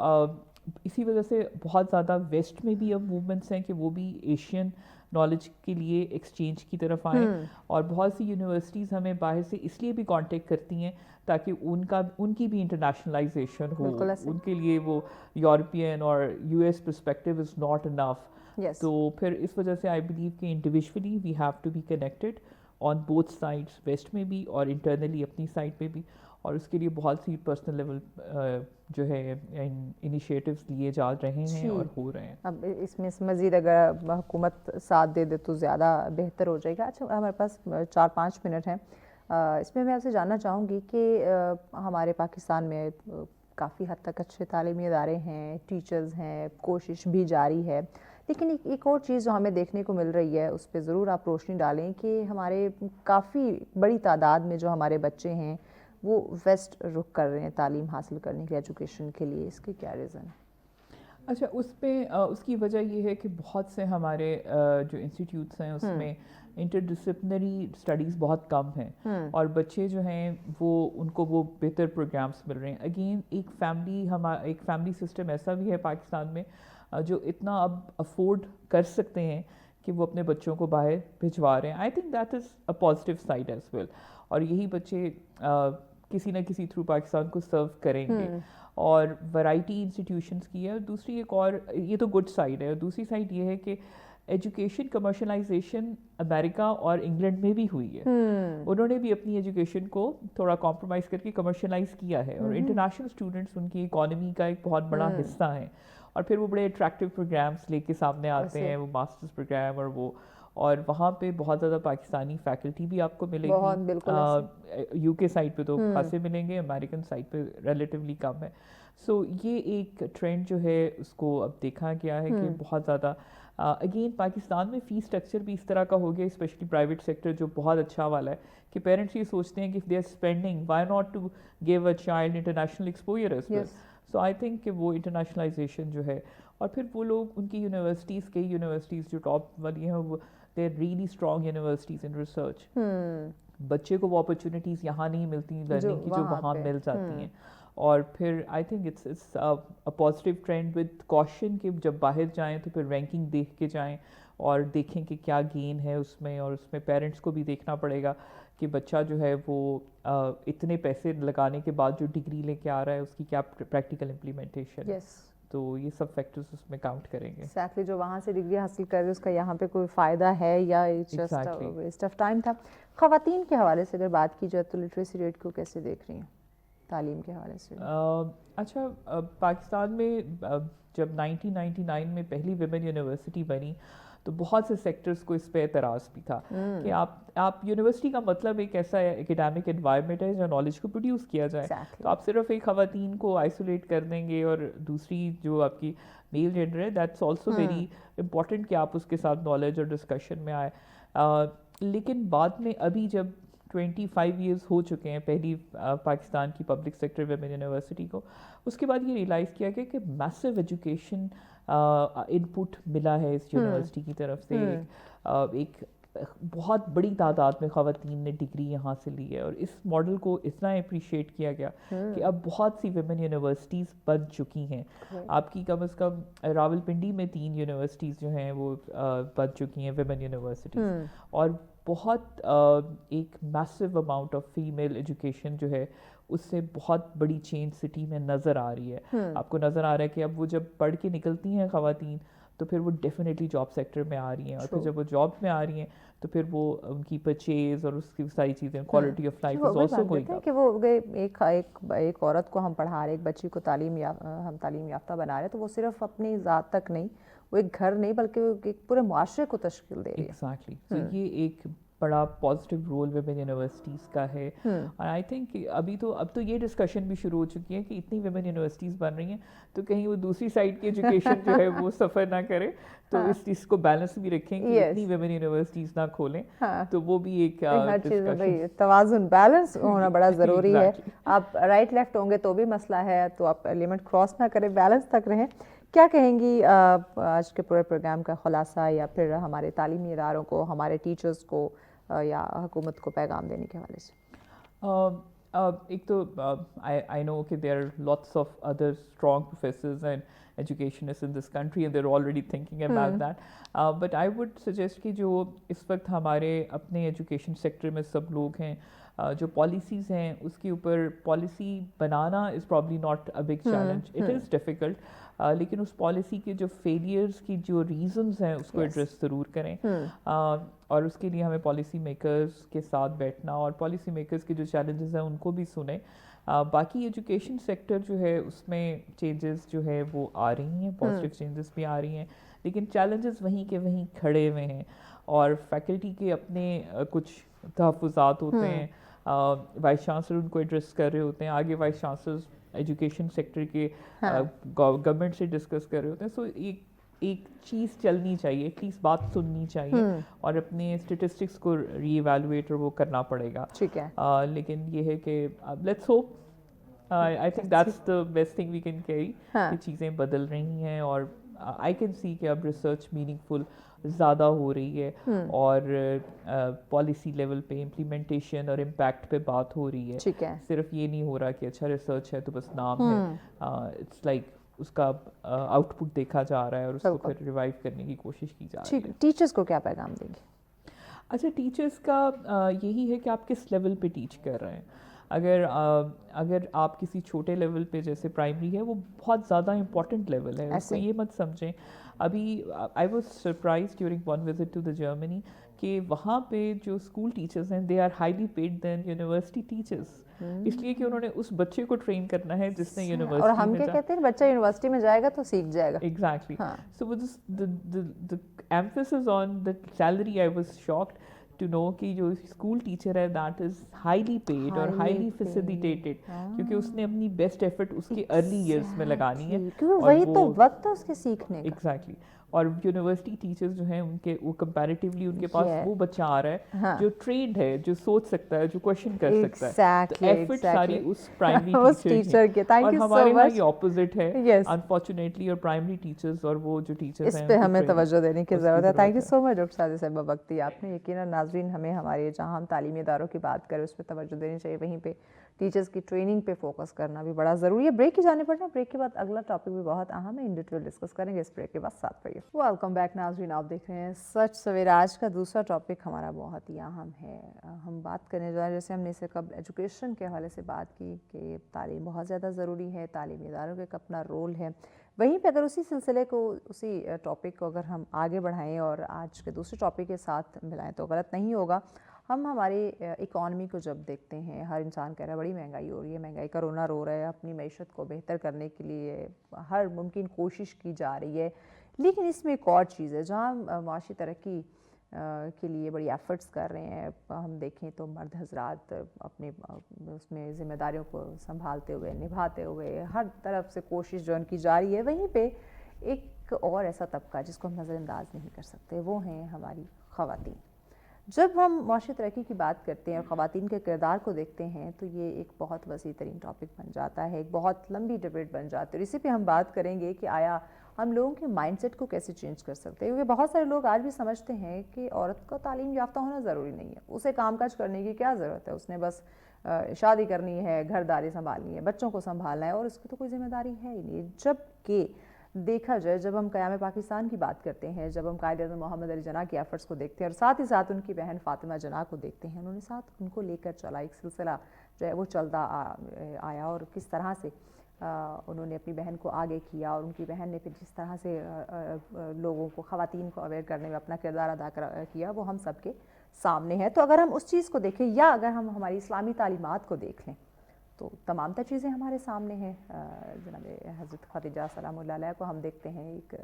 اسی وجہ سے بہت زیادہ ویسٹ میں بھی اب موومنٹس ہیں کہ وہ بھی ایشین نالج کے لیے ایکسچینج کی طرف آئیں, اور بہت سی یونیورسٹیز ہمیں باہر سے اس لیے بھی کانٹیکٹ کرتی ہیں تاکہ ان کی بھی انٹرنیشنلائزیشن ہو. ان کے لیے وہ یورپین اور U S perspective is not enough. تو پھر اس وجہ سے آئی بلیو کہ individually we have to be connected on both sides, west میں بھی اور انٹرنلی اپنی سائڈ پہ بھی. اور اس کے لیے بہت سی پرسنل لیول جو ہے انیشیٹوز لیے جا رہے ہیں اور ہو رہے ہیں. اب اس میں مزید اگر حکومت ساتھ دے دے تو زیادہ بہتر ہو جائے گا. اچھا ہمارے پاس 4-5 منٹ ہیں, اس میں آپ سے جاننا چاہوں گی کہ ہمارے پاکستان میں کافی حد تک اچھے تعلیمی ادارے ہیں, ٹیچرز ہیں, کوشش بھی جاری ہے, لیکن ایک اور چیز جو ہمیں دیکھنے کو مل رہی ہے اس پہ ضرور آپ روشنی ڈالیں کہ ہمارے کافی بڑی تعداد میں جو ہمارے بچے ہیں وہ ویسٹ رخ کر رہے ہیں تعلیم حاصل کرنے کے, ایجوکیشن کے لیے. اس کی کیا ریزن ہے؟ اچھا, اس پہ اس کی وجہ یہ ہے کہ بہت سے ہمارے جو انسٹیٹیوٹس ہیں اس میں انٹر ڈسپلنری اسٹڈیز بہت کم ہیں اور بچے جو ہیں وہ ان کو وہ بہتر پروگرامس مل رہے ہیں. اگین ایک فیملی سسٹم ایسا بھی ہے پاکستان میں جو اتنا اب افورڈ کر سکتے ہیں کہ وہ اپنے بچوں کو باہر بھجوا رہے ہیں. I think that is a positive side as well, اور یہی بچے کسی نہ کسی تھرو پاکستان کو سرو کریں گے. اور ورائٹی انسٹیٹیوشنس کی ہے, اور دوسری ایک اور یہ تو گڈ سائڈ ہے, اور دوسری سائڈ یہ ہے کہ ایجوکیشن کمرشلائزیشن امریکہ اور انگلینڈ میں بھی ہوئی ہے. انہوں نے بھی اپنی ایجوکیشن کو تھوڑا کمپرومائز کر کے کمرشلائز کیا ہے, اور انٹرنیشنل اسٹوڈنٹس ان کی اکانومی کا ایک بہت بڑا حصہ ہیں, اور پھر وہ بڑے اٹریکٹیو پروگرامس لے کے سامنے آتے ہیں, وہ ماسٹرز پروگرام اور وہاں پہ بہت زیادہ پاکستانی فیکلٹی بھی آپ کو ملے گی. یو کے سائڈ پہ تو خاصے ملیں گے, امریکن سائڈ پہ ریلیٹیولی کم ہے. سو یہ ایک ٹرینڈ جو ہے اس کو اب دیکھا گیا ہے کہ بہت زیادہ اگین پاکستان میں فی اسٹرکچر بھی اس طرح کا ہو گیا, اسپیشلی پرائیویٹ سیکٹر جو بہت اچھا والا ہے کہ پیرنٹس یہ سوچتے ہیں کہ if they are spending why not to give a child international exposure as well. So I think کہ وہ انٹرنیشنلائزیشن جو ہے, اور پھر وہ لوگ ان کی یونیورسٹیز, کئی یونیورسٹیز جو ٹاپ والی ہیں وہ they are really strong universities in research. بچے کو وہ اپرچونیٹیز یہاں نہیں ملتی لرننگ کی جو وہاں مل جاتی ہیں. اور پھر I think it's a positive trend with caution کہ جب باہر جائیں تو پھر رینکنگ دیکھ کے جائیں اور دیکھیں کہ کیا گین ہے اس میں, اور اس میں پیرنٹس کو بھی دیکھنا پڑے گا کہ بچہ جو ہے وہ اتنے پیسے لگانے کے بعد جو ڈگری لے کے آ رہا ہے اس کی کیا پریکٹیکل امپلیمنٹیشن ہے. تو یہ سب فیکٹرز اس میں کاؤنٹ کریں گے. ایگزیکٹلی, جو وہاں سے ڈگری حاصل کر رہے اس کا یہاں پہ کوئی فائدہ ہے یا جسٹ ویسٹ آف ٹائم تھا. خواتین کے حوالے سے اگر بات کی جائے تو لٹریسی ریٹ کو کیسے دیکھ رہی ہیں تعلیم کے حوالے سے؟ اچھا, پاکستان میں جب 1999 میں پہلی ویمن یونیورسٹی بنی تو بہت سے سیکٹرز کو اس پہ اعتراض بھی تھا کہ آپ یونیورسٹی کا مطلب ایک ایسا اکیڈیمک انوائرمنٹ ہے جو نالج کو پروڈیوس کیا جائے, تو آپ صرف ایک خواتین کو آئسولیٹ کر دیں گے, اور دوسری جو آپ کی میل جینڈر ہے دیٹس آلسو ویری امپورٹنٹ کہ آپ اس کے ساتھ نالج اور ڈسکشن میں آئے. لیکن بعد میں ابھی جب 25 ایئرز ہو چکے ہیں پہلی پاکستان کی پبلک سیکٹر ویمن یونیورسٹی کو, اس کے بعد یہ ریئلائز کیا گیا کہ میسو ایجوکیشن ان پٹ ملا ہے اس یونیورسٹی کی طرف سے. ایک بہت بڑی تعداد میں خواتین نے ڈگری یہاں سے لی ہے, اور اس ماڈل کو اتنا اپریشیٹ کیا گیا کہ اب بہت سی ویمن یونیورسٹیز بن چکی ہیں. آپ کی کم از کم راول پنڈی میں 3 یونیورسٹیز جو ہیں وہ بن چکی ہیں ویمن یونیورسٹیز, اور بہت ایک میسو اماؤنٹ آف فیمیل ایجوکیشن جو ہے اس سے بہت بڑی چینج سٹی میں نظر آ رہی ہے. آپ کو نظر آ رہا ہے کہ اب وہ جب پڑھ کے نکلتی ہیں خواتین تو پھر وہ ڈیفینیٹلی جاب سیکٹر میں آ رہی ہیں, اور پھر جب وہ جاب میں آ رہی ہیں تو پھر وہ ان کی پرچیز اور اس کی ساری چیزیں, quality of life is also going up. کہ وہ ایک عورت کو ہم پڑھا رہے, ایک بچی کو ہم تعلیم یافتہ بنا رہے, تو وہ صرف اپنی ذات تک نہیں, وہ ایک گھر نہیں بلکہ وہ ایک پورے معاشرے کو تشکیل دے رہی ہے. ایگزیکٹلی, تو یہ ایک بڑا پازیٹیو رول ویمن یونیورسٹیز کا ہے. اور آئی تھنک اب تو یہ ڈسکشن بھی شروع ہو چکی ہے کہ اتنی ویمن یونیورسٹیز بن رہی ہیں تو کہیں وہ دوسری سائڈ کی ایجوکیشن جو ہے وہ سفر نہ کرے, تو اس چیز کو بیلنس بھی رکھیں کہ اتنی ویمن یونیورسٹیز نہ کھولیں, تو وہ بھی ایک ہر چیز میں توازن, بیلنس ہونا بڑا ضروری ہے. آپ رائٹ لیفٹ ہوں گے تو بھی مسئلہ ہے, تو آپ لمٹ کراس نہ کریں, بیلنس تک رہیں. کیا کہیں گی آج کے پورے پروگرام کا خلاصہ, یا پھر ہمارے تعلیمی اداروں کو, ہمارے ٹیچرز کو یا حکومت کو پیغام دینے کے حوالے سے؟ ایک تو I know کہ there are lots of other strong professors and educationists in this country and they're already thinking about that. But I would suggest کہ جو اس وقت ہمارے اپنے ایجوکیشن سیکٹر میں سب لوگ ہیں, جو پالیسیز ہیں اس کے اوپر policy banana is probably not a big challenge. It is difficult. لیکن اس پالیسی کے جو فیلیئرز کی جو ریزنز ہیں اس کو ایڈریس ضرور کریں, اور اس کے لیے ہمیں پالیسی میکرز کے ساتھ بیٹھنا اور پالیسی میکرز کے جو چیلنجز ہیں ان کو بھی سنیں. باقی ایجوکیشن سیکٹر جو ہے اس میں چینجز جو ہے وہ آ رہی ہیں, پازیٹیو چینجز بھی آ رہی ہیں, لیکن چیلنجز وہیں کے وہیں کھڑے ہوئے ہیں, اور فیکلٹی کے اپنے کچھ تحفظات ہوتے ہیں. وائس چانسلر ان کو ایڈریس کر رہے ہوتے ہیں, آگے وائس چانسلرز ایجوکیشن سیکٹر کے گورنمنٹ سے ڈسکس کر رہے ہوتے ہیں. سو ایک چیز چلنی چاہیے, ایٹ لیسٹ بات سننی چاہیے, اور اپنے اسٹیٹسٹکس کو ری ایویلویٹ اور وہ کرنا پڑے گا. لیکن یہ ہے کہ let's hope, I think that's the best thing we can carry, کہ چیزیں بدل رہی ہیں, اور آئی کین سی کہ اب ریسرچ میننگ فل زیادہ ہو رہی ہے, اور پالیسی لیول پہ امپلیمنٹیشن اور امپیکٹ پہ بات ہو رہی ہے. صرف یہ نہیں ہو رہا کہ اچھا ریسرچ ہے تو بس نام ہے, اٹس لائک اس کا آؤٹ پٹ دیکھا جا رہا ہے اور اس کو پھر ریوائیو کرنے کی کوشش کی جا رہی ہے. ٹیچرز کو کیا پیغام دیں گے؟ اچھا, ٹیچرز کا یہی ہے کہ آپ کس لیول پہ ٹیچ کر رہے ہیں. اگر آپ کسی چھوٹے لیول پہ, جیسے پرائمری ہے, وہ بہت زیادہ امپورٹنٹ لیول ہے, اس کو یہ مت سمجھیں. ابھی I was surprise during one visit to the Germany کہ وہاں پہ جو اسکول ٹیچرز ہیں they are highly paid than university teachers, اس لیے کہ انہوں نے اس بچے کو ٹرین کرنا ہے جس نے یونیورسٹی میں, اور ہم کیا کہتے ہیں, بچہ یونیورسٹی میں جائے گا تو سیکھ جائے گا. Exactly. So the emphasis on the salary, I was shocked to know کہ جو اسکول ٹیچر ہے that is highly paid اور highly facilitated, کیونکہ اس نے اپنی بیسٹ ایفرٹ اس کے ارلی ایئرس میں لگانی ہے, کیونکہ وہی تو وقت ہے اس کے سیکھنے کا. ایگزیکٹلی. اور یونیورسٹی ٹیچرز جو ہیں ان کے وہ کمپیریٹیولی ان کے پاس وہ بچہ آ رہا ہے جو ٹرینڈ ہے, جو سوچ سکتا ہے, جو کوشچن کر سکتا ہے. تو ایفرٹ ساری اس پرائمری ٹیچر کی, اور ہمارے یہاں یہ اپوزٹ ہے انفارچونیٹلی, اور پرائمری ٹیچرز اور وہ جو ٹیچرز ہیں اس پہ ہمیں توجہ دینے کی ضرورت ہے. Thank you so much doctor Sadia صاحبہ بگٹی. آپ نے یقیناً ناظرین ہمیں ہمارے جہاں ہم تعلیمی اداروں کی بات کریں اس پہ توجہ دینی چاہیے, وہیں پہ ٹیچرز کی ٹریننگ پہ فوکس کرنا بھی بڑا ضروری ہے. بریک کی جانے پڑنا, بریک کے بعد اگلا ٹاپک بھی بہت اہم ہے, ان ڈیٹیل ڈسکس کریں گے اس بریک کے بعد. ساتھ رہیے. ویلکم بیک ناظرین, آپ دیکھ رہے ہیں سچ سویرا. آج کا دوسرا ٹاپک ہمارا بہت ہی اہم ہے. ہم بات کرنے جا رہے ہیں, جیسے ہم نے اس سے قبل ایجوکیشن کے حوالے سے بات کی کہ تعلیم بہت زیادہ ضروری ہے, تعلیمی اداروں کا ایک اپنا رول ہے. وہیں پہ اگر اسی سلسلے کو, اسی ٹاپک کو اگر ہم آگے بڑھائیں اور آج کے دوسرے ٹاپک کے ساتھ ملائیں تو غلط نہیں ہوگا. ہم ہماری اکانومی کو جب دیکھتے ہیں, ہر انسان کہہ رہا ہے بڑی مہنگائی ہو رہی ہے, مہنگائی کا رونا رو رہا ہے, اپنی معیشت کو بہتر کرنے کے لیے ہر ممکن کوشش کی جا رہی ہے. لیکن اس میں ایک اور چیز ہے جہاں معاشی ترقی کے لیے بڑی ایفرٹس کر رہے ہیں. ہم دیکھیں تو مرد حضرات اپنے اس میں ذمہ داریوں کو سنبھالتے ہوئے, نبھاتے ہوئے, ہر طرف سے کوشش جو ان کی جاری ہے. وہیں پہ ایک اور ایسا طبقہ جس کو ہم نظر انداز نہیں کر سکتے, وہ ہیں ہماری خواتین. جب ہم معاشی ترقی کی بات کرتے ہیں اور خواتین کے کردار کو دیکھتے ہیں تو یہ ایک بہت وسیع ترین ٹاپک بن جاتا ہے, ایک بہت لمبی ڈبیٹ بن جاتی ہے. اور اسی پہ ہم بات کریں گے کہ آیا ہم لوگوں کے مائنڈ سیٹ کو کیسے چینج کر سکتے ہیں, کیونکہ بہت سارے لوگ آج بھی سمجھتے ہیں کہ عورت کو تعلیم یافتہ ہونا ضروری نہیں ہے, اسے کام کاج کرنے کی کیا ضرورت ہے, اس نے بس شادی کرنی ہے, گھر داری سنبھالنی ہے, بچوں کو سنبھالنا ہے, اور اس کی تو کوئی ذمہ داری ہے ہی نہیں. جب کہ دیکھا جائے, جب ہم قیام پاکستان کی بات کرتے ہیں, جب ہم قائد اعظم محمد علی جناح کی ایفرٹس کو دیکھتے ہیں, اور ساتھ ہی ساتھ ان کی بہن فاطمہ جناح کو دیکھتے ہیں, انہوں نے ساتھ ان کو لے کر چلا ایک سلسلہ جو ہے وہ چلتا آیا اور کس طرح سے انہوں نے اپنی بہن کو آگے کیا اور ان کی بہن نے پھر جس طرح سے لوگوں کو خواتین کو اویئر کرنے میں اپنا کردار ادا کیا وہ ہم سب کے سامنے ہے. تو اگر ہم اس چیز کو دیکھیں یا اگر ہم ہماری اسلامی تعلیمات کو دیکھ لیں تو تمام تر چیزیں ہمارے سامنے ہیں. جناب حضرت خدیجہ سلام اللہ علیہ کو ہم دیکھتے ہیں ایک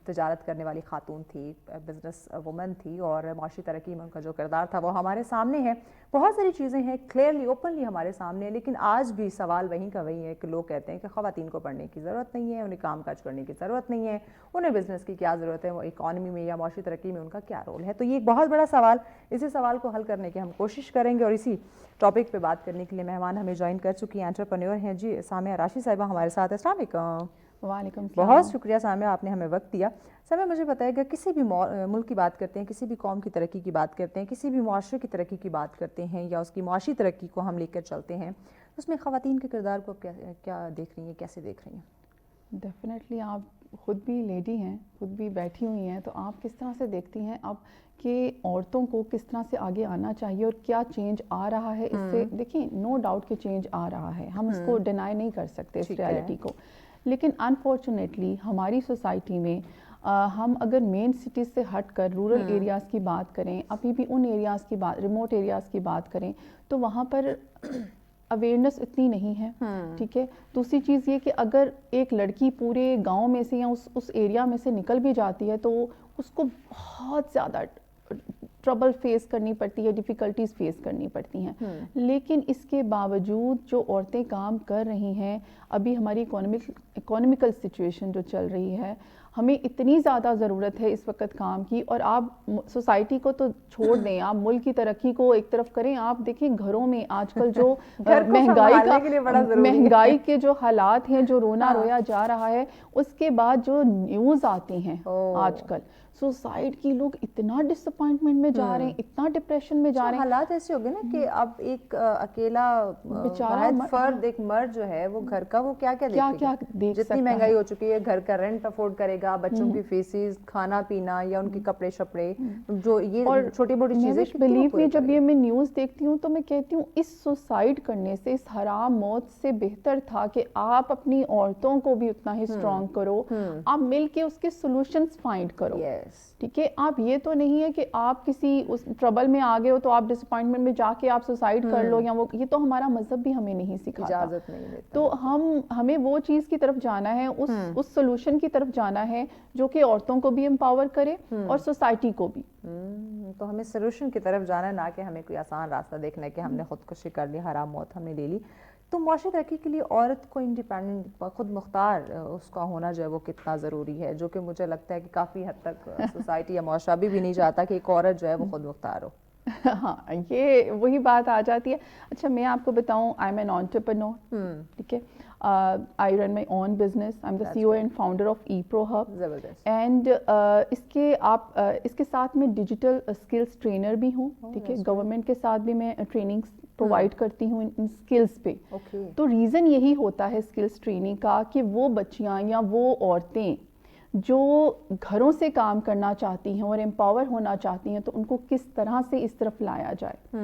تجارت کرنے والی خاتون تھی, بزنس وومن تھی, اور معاشی ترقی میں ان کا جو کردار تھا وہ ہمارے سامنے ہے. بہت ساری چیزیں ہیں کلیئرلی اوپنلی ہمارے سامنے ہیں, لیکن آج بھی سوال وہیں کا وہی ہے کہ لوگ کہتے ہیں کہ خواتین کو پڑھنے کی ضرورت نہیں ہے, انہیں کام کاج کرنے کی ضرورت نہیں ہے, انہیں بزنس کی کیا ضرورت ہے, وہ اکانومی میں یا معاشی ترقی میں ان کا کیا رول ہے. تو یہ ایک بہت بڑا سوال, اسی سوال کو حل کرنے کی ہم کوشش کریں گے, اور اسی ٹاپک پہ بات کرنے کے لیے مہمان ہمیں جوائن کر چکی ہیں, انٹرپرینور ہیں جی سامیہ راشد صاحبہ ہمارے ساتھ. السلام علیکم. وعلیکم السلام. بہت شکریہ سامیہ, آپ نے ہمیں وقت دیا. سامیہ مجھے بتائے گا, کسی بھی ملک کی بات کرتے ہیں, کسی بھی قوم کی ترقی کی بات کرتے ہیں, کسی بھی معاشرے کی ترقی کی بات کرتے ہیں یا اس کی معاشی ترقی کو ہم لے کر چلتے ہیں, اس میں خواتین کے کردار کو کیا دیکھ رہی ہیں, کیسے دیکھ رہی ہیں؟ ڈیفینیٹلی آپ خود بھی لیڈی ہیں, خود بھی بیٹھی ہوئی ہیں, تو آپ کس طرح سے دیکھتی ہیں اب کہ عورتوں کو کس طرح سے آگے آنا چاہیے اور کیا چینج آ رہا ہے اس سے؟ دیکھیں نو ڈاؤٹ کہ چینج آ رہا ہے, ہم اس کو ڈینائی نہیں کر سکتے اس ریالٹی کو, لیکن انفارچونیٹلی ہماری سوسائٹی میں ہم اگر مین سٹیز سے ہٹ کر رورل ایریاز کی بات کریں, ابھی بھی ان ایریاز کی بات, ریموٹ ایریاز کی بات کریں, تو وہاں پر اویئرنیس اتنی نہیں ہے. ٹھیک ہے. دوسری چیز یہ کہ اگر ایک لڑکی پورے گاؤں میں سے یا اس ایریا میں سے نکل بھی جاتی ہے تو اس کو بہت زیادہ ٹربل فیس کرنی پڑتی ہے, ڈیفیکلٹیز فیس کرنی پڑتی ہیں. لیکن اس کے باوجود جو عورتیں کام کر رہی ہیں, ابھی ہماری اکانومیکل سچویشن جو چل رہی ہے, ہمیں اتنی زیادہ ضرورت ہے اس وقت کام کی. اور آپ سوسائٹی کو تو چھوڑ دیں, آپ ملک کی ترقی کو ایک طرف کریں, آپ دیکھیں گھروں میں آج کل جو مہنگائی کے جو حالات ہیں, جو رونا رویا جا رہا ہے, اس کے بعد جو نیوز آتی ہیں آج کل, سوسائڈ کی لوگ اتنا ڈس اپوائنٹمنٹ میں جا رہے ہیں, اتنا ڈپریشن میں جا رہے ہیں. حالات ایسے ہو گئے نا کہ اب ایک اکیلا فرد, ایک مرد جو ہے وہ گھر کا وہ کیا دیکھ سکتا ہے, جتنی مہنگائی ہو چکی ہے, گھر کا رینٹ افورڈ کرے گا, بچوں کی فیسز, کھانا پینا یا ان کے کپڑے شپڑے, جو یہ چھوٹی موٹی چیزیں. بلیو می, جب یہ میں نیوز دیکھتی ہوں تو میں کہتی ہوں اس سوسائڈ کرنے سے, اس حرام موت سے بہتر تھا کہ آپ اپنی عورتوں کو بھی اتنا ہی اسٹرانگ کرو, آپ مل کے اس کے سولوشنز فائنڈ کرو. ٹھیک ہے. آپ یہ تو نہیں ہے کہ آپ کسی اس ٹربل میں آ گئے ہو تو آپ ڈس اپوائنٹمنٹ میں جا کے آپ سوسائڈ کر لو, یا وہ, یہ تو ہمارا مذہب بھی ہمیں نہیں سکھاتا, اجازت نہیں دیتا. تو ہمیں وہ چیز کی طرف جانا ہے, اس سولوشن کی طرف جانا ہے جو کہ عورتوں کو بھی امپاور کرے اور سوسائٹی کو بھی. تو ہمیں سولوشن کی طرف جانا ہے, نہ کہ ہمیں کوئی آسان راستہ دیکھنا ہے کہ ہم نے خودکشی کر لی, حرام موت ہم نے لے لی. تو معاشی ترقی کے لیے عورت کو انڈیپینڈنٹ, خود مختار اس کا ہونا جو ہے وہ کتنا ضروری ہے, جو کہ مجھے لگتا ہے کہ کافی حد تک سوسائٹی یا معاشرہ بھی نہیں چاہتا کہ ایک عورت جو ہے وہ خود مختار ہو. ہاں, یہ وہی بات آ جاتی ہے. اچھا میں آپ کو بتاؤں, آئی ایم این انٹرپرینور. ٹھیک ہے. I run my own business. I'm the CEO and founder of ePro Hub. And اس کے ساتھ میں ڈیجیٹل اسکلس ٹرینر بھی ہوں. ٹھیک ہے. گورنمنٹ کے ساتھ بھی میں ٹریننگ پرووائڈ کرتی ہوں ان اسکلس پہ. تو ریزن یہی ہوتا ہے اسکلس ٹریننگ کا کہ وہ بچیاں یا وہ عورتیں جو گھروں سے کام کرنا چاہتی ہیں اور امپاور ہونا چاہتی ہیں, تو ان کو کس طرح سے اس طرف لایا جائے.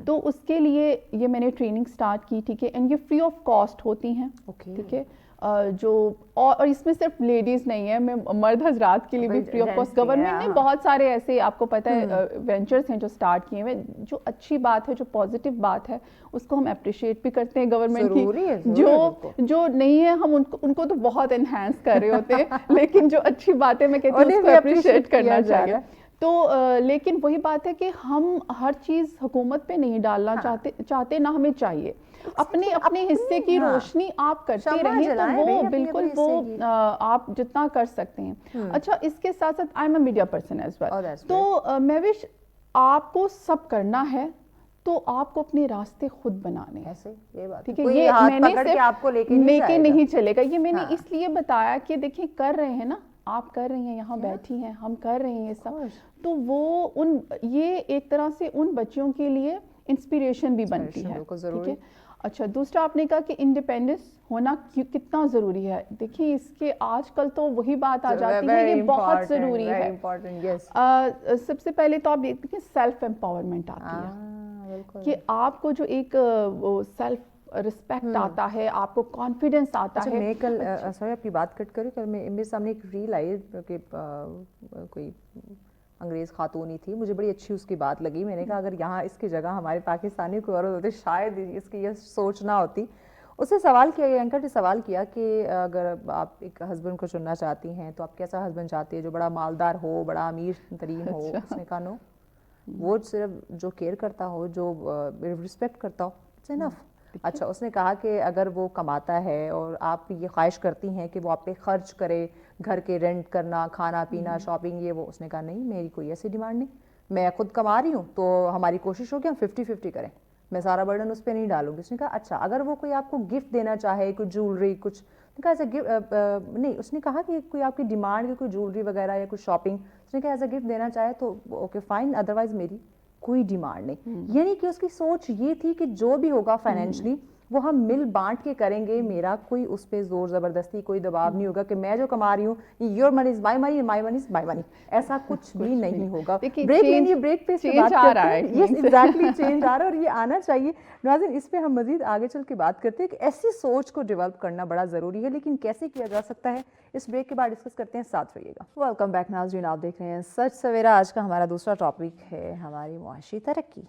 تو اس کے لیے یہ میں نے ٹریننگ سٹارٹ کی. ٹھیک ہے. اینڈ یہ فری آف کاسٹ ہوتی ہیں. ٹھیک ہے. جو اور اس میں صرف لیڈیز نہیں ہے, میں مرد حضرات کے لیے بھی فری آف کاسٹ. گورنمنٹ نے بہت سارے ایسے آپ کو پتہ ہے وینچرز ہیں جو سٹارٹ کیے ہوئے, جو اچھی بات ہے, جو پازیٹیو بات ہے, اس کو ہم اپریشیٹ بھی کرتے ہیں گورنمنٹ کی. جو نہیں ہے ہم ان کو تو بہت انہینس کر رہے ہوتے ہیں, لیکن جو اچھی باتیں میں کہتی ہوں اس کو اپریشیٹ کرنا چاہیے. تو لیکن وہی بات ہے کہ ہم ہر چیز حکومت پہ نہیں ڈالنا چاہتے, نہ ہمیں چاہیے. اپنے حصے کی روشنی آپ کرتے رہیں, تو وہ بالکل وہ آپ جتنا کر سکتے ہیں. اچھا, اس کے ساتھ ساتھ I am a media person as well. تو میں وش آپ کو سب کرنا ہے تو آپ کو اپنے راستے خود بنانے ہیں. ٹھیک ہے. یہ میں نے صرف لے کے نہیں چلے گا, یہ میں نے اس لیے بتایا کہ دیکھیں کر رہے ہیں نا, آپ کر رہی ہیں, یہاں بیٹھی ہیں, ہم کر رہے ہیں سب, تو وہ یہ ایک طرح سے ان بچیوں کے لیے انسپیریشن بھی بنتی ہے. ٹھیک ہے. اچھا, دوسرا آپ نے کہا کہ انڈیپینڈنس ہونا کتنا ضروری ہے. دیکھیں اس کے آج کل تو وہی بات آ جاتی ہے, یہ بہت ضروری ہے. سب سے پہلے تو آپ دیکھتے ہیں سیلف امپاورمنٹ آتی ہے. کہ آپ کو جو ایک سیلف رسپیکٹ آتا ہے, آپ کو کانفیڈنس آتا ہے. میں کل سوری آپ کی بات کٹ کروں, کل میرے سامنے ایک ریل آئی کہ کوئی انگریز خاتون ہی تھی, مجھے بڑی اچھی اس کی بات لگی. میں نے کہا اگر یہاں اس کی جگہ ہمارے پاکستانی کوئی عورت ہوتی شاید اس کی یہ سوچ نہ ہوتی. اس سے سوال کیا, اینکر نے سوال کیا کہ اگر آپ ایک ہسبینڈ کو چننا چاہتی ہیں تو آپ کیسا ہسبینڈ چاہتی ہے, جو بڑا مالدار ہو, بڑا امیر ترین ہو. اس نے کہا نو, وہ صرف جو کیئر کرتا ہو, جو رسپیکٹ کرتا ہو, اٹس انف. اچھا, اس نے کہا کہ اگر وہ کماتا ہے اور آپ یہ خواہش کرتی ہیں کہ وہ آپ پہ خرچ کرے, گھر کے رینٹ کرنا, کھانا پینا, شاپنگ, یہ وہ, اس نے کہا نہیں, میری کوئی ایسی ڈیمانڈ نہیں, میں خود کما رہی ہوں تو ہماری کوشش ہوگی ہم 50-50 کریں, میں سارا برڈن اس پہ نہیں ڈالوں گی. اس نے کہا اچھا اگر وہ کوئی آپ کو گفٹ دینا چاہے, کوئی جولری, کچھ, کہا ایسا گفٹ نہیں. اس نے کہا کہ کوئی آپ کی ڈیمانڈ ہے, کوئی جولری وغیرہ یا کوئی شاپنگ, اس نے کہا ایز اے گفٹ دینا چاہے تو اوکے فائن, ادروائز میری کوئی ڈیمانڈ نہیں. یعنی کہ اس کی سوچ یہ تھی کہ جو بھی ہوگا فائنینشلی وہ ہم مل بانٹ کے کریں گے, میرا کوئی اس پہ زور زبردستی کوئی دباؤ نہیں ہوگا کہ میں جو کما رہی ہوں یور منی از مائی منی, مائی منی از مائی منی, ایسا کچھ بھی نہیں ہوگا. بریک لینی, بریک پہ بات کرتے ہیں. یس ایگزیکٹلی, چینج آ رہا ہے اور یہ آنا چاہیے. ناظرین اس پہ ہم مزید آگے چل کے بات کرتے ہیں کہ ایسی سوچ کو ڈیولپ کرنا بڑا ضروری ہے, لیکن کیسے کیا جا سکتا ہے, اس بریک کے بعد ڈسکس کرتے ہیں, ساتھ رہیے گا. ویلکم بیک ناظرین, آپ دیکھ رہے ہیں سچ سویرا. آج کا ہمارا دوسرا ٹاپک ہے ہماری معاشی ترقی.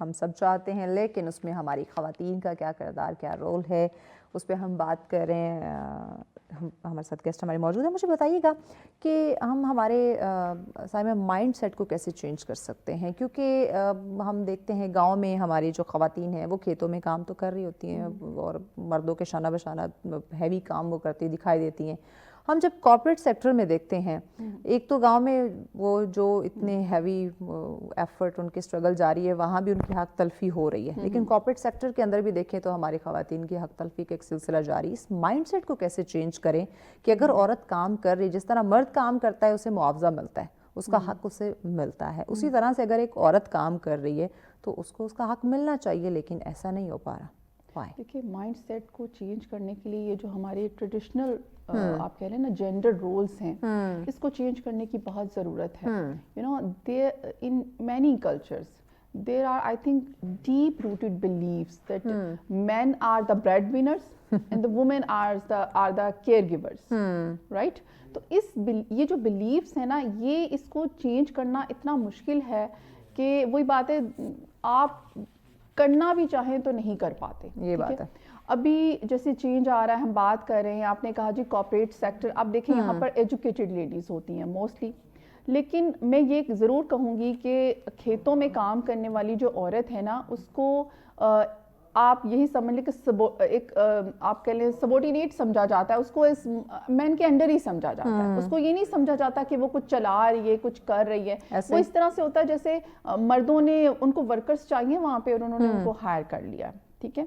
ہم سب چاہتے ہیں لیکن اس میں ہماری خواتین کا کیا کردار, کیا رول ہے, اس پہ ہم بات کر رہے ہیں. ہمارے ساتھ گیسٹ ہمارے موجود ہیں. مجھے بتائیے گا کہ ہم ہمارے سائمہ مائنڈ سیٹ کو کیسے چینج کر سکتے ہیں, کیونکہ ہم دیکھتے ہیں گاؤں میں ہماری جو خواتین ہیں وہ کھیتوں میں کام تو کر رہی ہوتی ہیں اور مردوں کے شانہ بشانہ ہیوی کام وہ کرتی دکھائی دیتی ہیں. ہم جب کارپوریٹ سیکٹر میں دیکھتے ہیں, ایک تو گاؤں میں وہ جو اتنے ہیوی ایفرٹ ان کی اسٹرگل جاری ہے, وہاں بھی ان کی حق تلفی ہو رہی ہے, لیکن کارپوریٹ سیکٹر کے اندر بھی دیکھیں تو ہماری خواتین کی حق تلفی کا ایک سلسلہ جاری. اس مائنڈ سیٹ کو کیسے چینج کریں کہ اگر عورت کام کر رہی, جس طرح مرد کام کرتا ہے اسے معاوضہ ملتا ہے, اس کا حق اسے ملتا ہے, اسی طرح سے اگر ایک عورت کام کر رہی ہے تو اس کو اس کا حق ملنا چاہیے, لیکن ایسا نہیں ہو پا رہا. دیکھیے مائنڈ سیٹ کو چینج کرنے کے لیے یہ جو ہمارے ٹریڈیشنل آپ کہہ لیں نا جینڈر رولز ہیں, اس کو چینج کرنے کی بہت ضرورت ہے. You know in many cultures there are I think deep rooted beliefs that men are the breadwinners and the women are the caregivers, right? تو یہ جو beliefs ہیں نا, یہ اس کو چینج کرنا اتنا مشکل ہے کہ وہی بات ہے, آپ کرنا بھی چاہیں تو نہیں کر پاتے. یہ بات ہے. ابھی جیسے چینج آ رہا ہے, ہم بات کر رہے ہیں, آپ نے کہا جی کارپوریٹ سیکٹر, آپ دیکھیں یہاں پر ایجوکیٹڈ لیڈیز ہوتی ہیں موسٹلی, لیکن میں یہ ضرور کہوں گی کہ کھیتوں میں کام کرنے والی جو عورت ہے نا, اس کو آپ یہی سمجھ لیں کہ ایک آپ کہہ لیں سبورڈینیٹ سمجھا جاتا ہے, اس کو اس مین کے انڈر ہی سمجھا جاتا ہے. اس کو یہ نہیں سمجھا جاتا کہ وہ کچھ چلا رہی ہے, کچھ کر رہی ہے. وہ اس طرح سے ہوتا ہے جیسے مردوں نے, ان کو ورکرز چاہیے وہاں پہ اور انہوں نے ان کو ہائر کر لیا. ٹھیک ہے,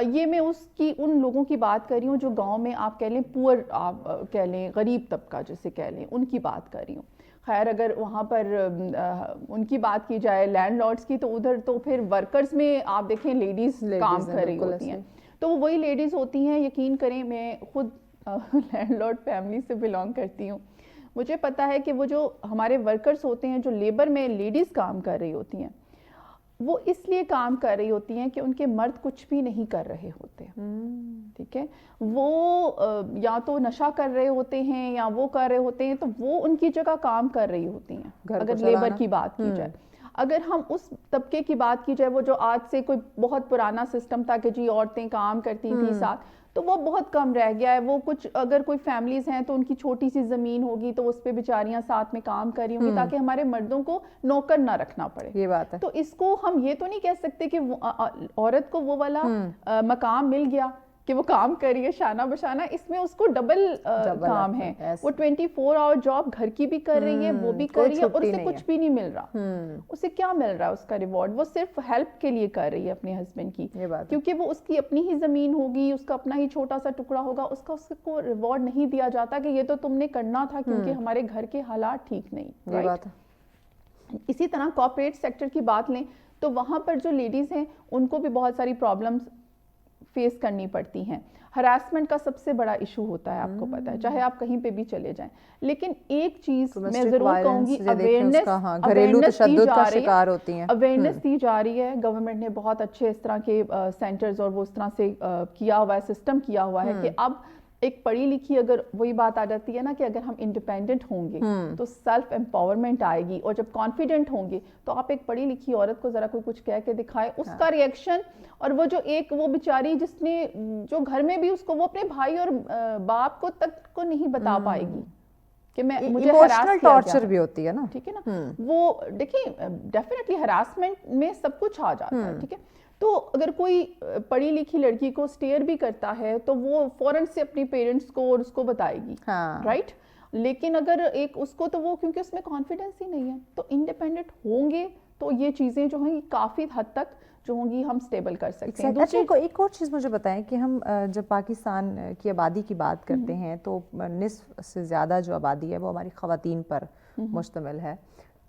یہ میں ان لوگوں کی بات کر رہی ہوں جو گاؤں میں آپ کہہ لیں پور, آپ کہہ لیں غریب طبقہ جسے کہہ لیں, ان کی بات کر رہی ہوں. خیر اگر وہاں پر ان کی بات کی جائے لینڈ لارڈس کی, تو ادھر تو پھر ورکرز میں آپ دیکھیں لیڈیز کام کر رہی ہوتی ہیں, تو وہ وہی لیڈیز ہوتی ہیں. یقین کریں میں خود لینڈ لارڈ فیملی سے بلانگ کرتی ہوں, مجھے پتہ ہے کہ وہ جو ہمارے ورکرز ہوتے ہیں, جو لیبر میں لیڈیز کام کر رہی ہوتی ہیں, وہ اس لیے کام کر رہی ہوتی ہیں کہ ان کے مرد کچھ بھی نہیں کر رہے ہوتے. ٹھیک ہے, وہ یا تو نشہ کر رہے ہوتے ہیں یا وہ کر رہے ہوتے ہیں, تو وہ ان کی جگہ کام کر رہی ہوتی ہیں. اگر لیبر کی بات کی جائے, اگر ہم اس طبقے کی بات کی جائے, وہ جو آج سے کوئی بہت پرانا سسٹم تھا کہ جی عورتیں کام کرتی تھیں ساتھ, تو وہ بہت کم رہ گیا ہے. وہ کچھ اگر کوئی فیملیز ہیں تو ان کی چھوٹی سی زمین ہوگی تو اس پہ بیچاریاں ساتھ میں کام کر رہی ہوں گی تاکہ ہمارے مردوں کو نوکر نہ رکھنا پڑے. یہ بات ہے. تو اس کو ہم یہ تو نہیں کہہ سکتے کہ عورت کو وہ والا مقام مل گیا کہ وہ کام کر رہی ہے شانہ بشانہ. اس میں اس کو ڈبل کام ہے. وہ 24 آور جاب گھر کی بھی کر رہی ہے, وہ بھی کر رہی ہے, اور اسے کچھ بھی نہیں مل رہا. اسے کیا مل رہا ہے اس کا ریوارڈ؟ وہ صرف ہیلپ کے لیے کر رہی ہے اپنے ہسبینڈ کی, کیونکہ وہ اس کی اپنی ہی زمین ہوگی, اس کا اپنا ہی چھوٹا سا ٹکڑا ہوگا, اس کو ریوارڈ نہیں دیا جاتا کہ یہ تو تم نے کرنا تھا کیونکہ ہمارے گھر کے حالات ٹھیک نہیں. اسی طرح کارپوریٹ سیکٹر کی بات لیں تو وہاں پر جو لیڈیز ہیں ان کو بھی بہت ساری پرابلمز فیس کرنی پڑتی ہیں. ہراسمنٹ کا سب سے بڑا ایشو ہوتا ہے, آپ کو پتا ہے, چاہے آپ کہیں پہ بھی چلے جائیں. لیکن ایک چیز میں ضرور کہوں گی, اویئرنیس دی جا رہی ہے. گورنمنٹ نے بہت اچھے اس طرح کے سینٹرز اور وہ اس طرح سے کیا ہوا ہے, سسٹم کیا ہوا ہے کہ اب ایک پڑھی لکھی, اگر وہی بات آ جاتی ہے نا کہ اگر ہم انڈیپینڈنٹ ہوں گے تو سیلف امپاورمنٹ آئے گی, اور جب کانفیڈنٹ ہوں گے تو آپ ایک پڑھی لکھی عورت کو ذرا کوئی کچھ کہہ کے دکھائے, اس کا ریئیکشن, اور وہ جو ایک وہ بیچاری جس نے جو گھر میں بھی اس کو وہ اپنے بھائی اور باپ کو تک کو نہیں بتا پائے گی کہ میں مجھے ایموشنل ٹارچر بھی ہوتی ہے نا, ٹھیک ہے نا. وہ دیکھیں ڈیفینیٹلی ہراسمنٹ میں سب کچھ آ جاتا ہے, ٹھیک ہے. تو اگر کوئی پڑھی لکھی لڑکی کو اسٹیئر بھی کرتا ہے تو وہ فوراً سے اپنی پیرنٹس کو اور اس کو بتائے گی, رائٹ. لیکن اگر ایک اس کو تو وہ کیونکہ اس میں کانفیڈنس ہی نہیں ہے, تو انڈیپینڈنٹ ہوں گے تو یہ چیزیں جو ہیں کافی حد تک جو ہوں گی ہم سٹیبل کر سکتے ہیں. اچھا ایک اور چیز مجھے بتائیں کہ ہم جب پاکستان کی آبادی کی بات کرتے ہیں تو نصف سے زیادہ جو آبادی ہے وہ ہماری خواتین پر مشتمل ہے.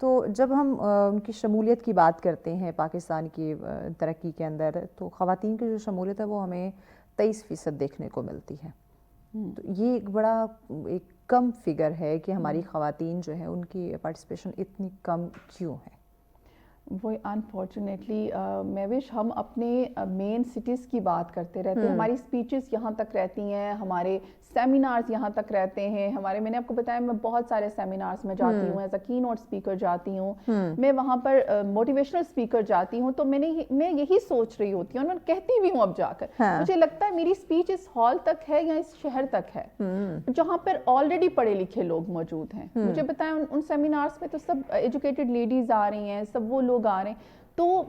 تو جب ہم ان کی شمولیت کی بات کرتے ہیں پاکستان کی ترقی کے اندر, تو خواتین کی جو شمولیت ہے وہ ہمیں 23% دیکھنے کو ملتی ہے. تو یہ ایک بڑا ایک کم فگر ہے کہ ہماری خواتین جو ہیں ان کی پارٹیسپیشن اتنی کم کیوں ہے؟ وہ انفارچونیٹلی مہوش ہم اپنے مین سٹیز کی بات کرتے رہتے ہیں, ہماری اسپیچز یہاں تک رہتی ہیں, ہمارے سیمینارز یہاں تک رہتے ہیں ہمارے. میں نے آپ کو بتایا میں بہت سارے سیمینارز میں جاتی ہوں, ایز اے کی نوٹ اسپیکر جاتی ہوں, میں وہاں پر موٹیویشنل اسپیکر جاتی ہوں. تو میں یہی سوچ رہی ہوتی ہوں اور میں کہتی بھی ہوں اب جا کر, مجھے لگتا ہے میری اسپیچ اس ہال تک ہے یا اس شہر تک ہے جہاں پر آلریڈی پڑھے لکھے لوگ موجود ہیں. مجھے بتائیں ان سیمینارز میں تو سب ایجوکیٹڈ لیڈیز آ رہی ہیں, سب وہ لوگ آ رہے ہیں, تو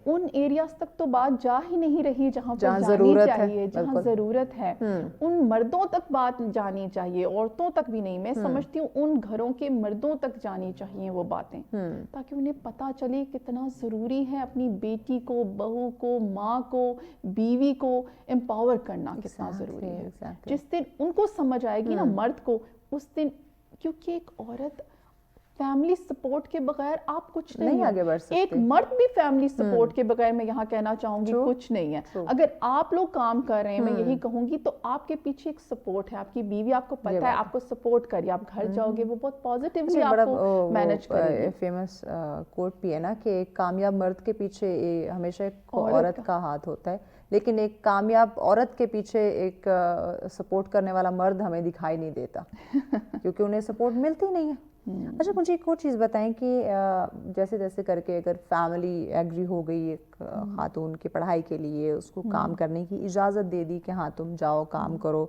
ان ایریاز تک تو بات جا ہی نہیں رہی جہاں پر جانی چاہیے, جہاں ضرورت ہے. ان مردوں تک بات جانی چاہیے, عورتوں تک بھی نہیں. میں سمجھتی ہوں ان گھروں کے مردوں تک جانی چاہیے وہ باتیں, تاکہ انہیں پتہ چلے کتنا ضروری ہے اپنی بیٹی کو, بہو کو, ماں کو, بیوی کو امپاور کرنا کتنا ضروری ہے. جس دن ان کو سمجھ آئے گی نا مرد کو, اس دن, کیونکہ ایک عورت فیملی سپورٹ کے بغیر آپ کچھ نہیں آگے بڑھ سکتے. ایک مرد بھی فیملی سپورٹ کے بغیر میں یہاں کہنا چاہوں گی کچھ نہیں ہے. اگر آپ لوگ کام کر رہے ہیں, میں یہی کہوں گی, تو آپ کے پیچھے ایک سپورٹ ہے, آپ کی بیوی آپ کو پتہ ہے آپ کو سپورٹ کری, آپ گھر جاؤ گے وہ بہت پازیٹیولی آپ کو مینج کرے گی. فیمس کوٹ بھی ہے نا کہ ایک کامیاب مرد کے پیچھے ہمیشہ ایک عورت کا ہاتھ ہوتا ہے, لیکن ایک کامیاب عورت کے پیچھے ایک سپورٹ کرنے والا مرد ہمیں دکھائی نہیں دیتا کیونکہ انہیں سپورٹ ملتی نہیں ہے. اچھا مجھے ایک اور چیز بتائیں کہ جیسے جیسے کر کے اگر فیملی ایگری ہو گئی ایک خاتون کی پڑھائی کے لیے, اس کو کام کرنے کی اجازت دے دی کہ ہاں تم جاؤ کام کرو,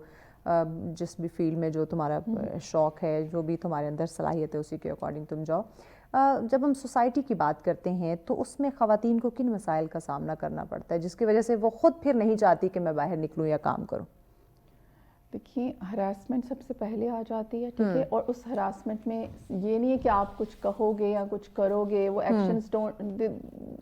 جس بھی فیلڈ میں جو تمہارا شوق ہے, جو بھی تمہارے اندر صلاحیت ہے اسی کے اکارڈنگ تم جاؤ. جب ہم سوسائٹی کی بات کرتے ہیں تو اس میں خواتین کو کن مسائل کا سامنا کرنا پڑتا ہے جس کی وجہ سے وہ خود پھر نہیں چاہتی کہ میں باہر نکلوں یا کام کروں؟ دیکھیے ہراسمنٹ سب سے پہلے آ جاتی ہے, ٹھیک ہے, اور اس ہراسمنٹ میں یہ نہیں ہے کہ آپ کچھ کہو گے یا کچھ کرو گے, وہ actions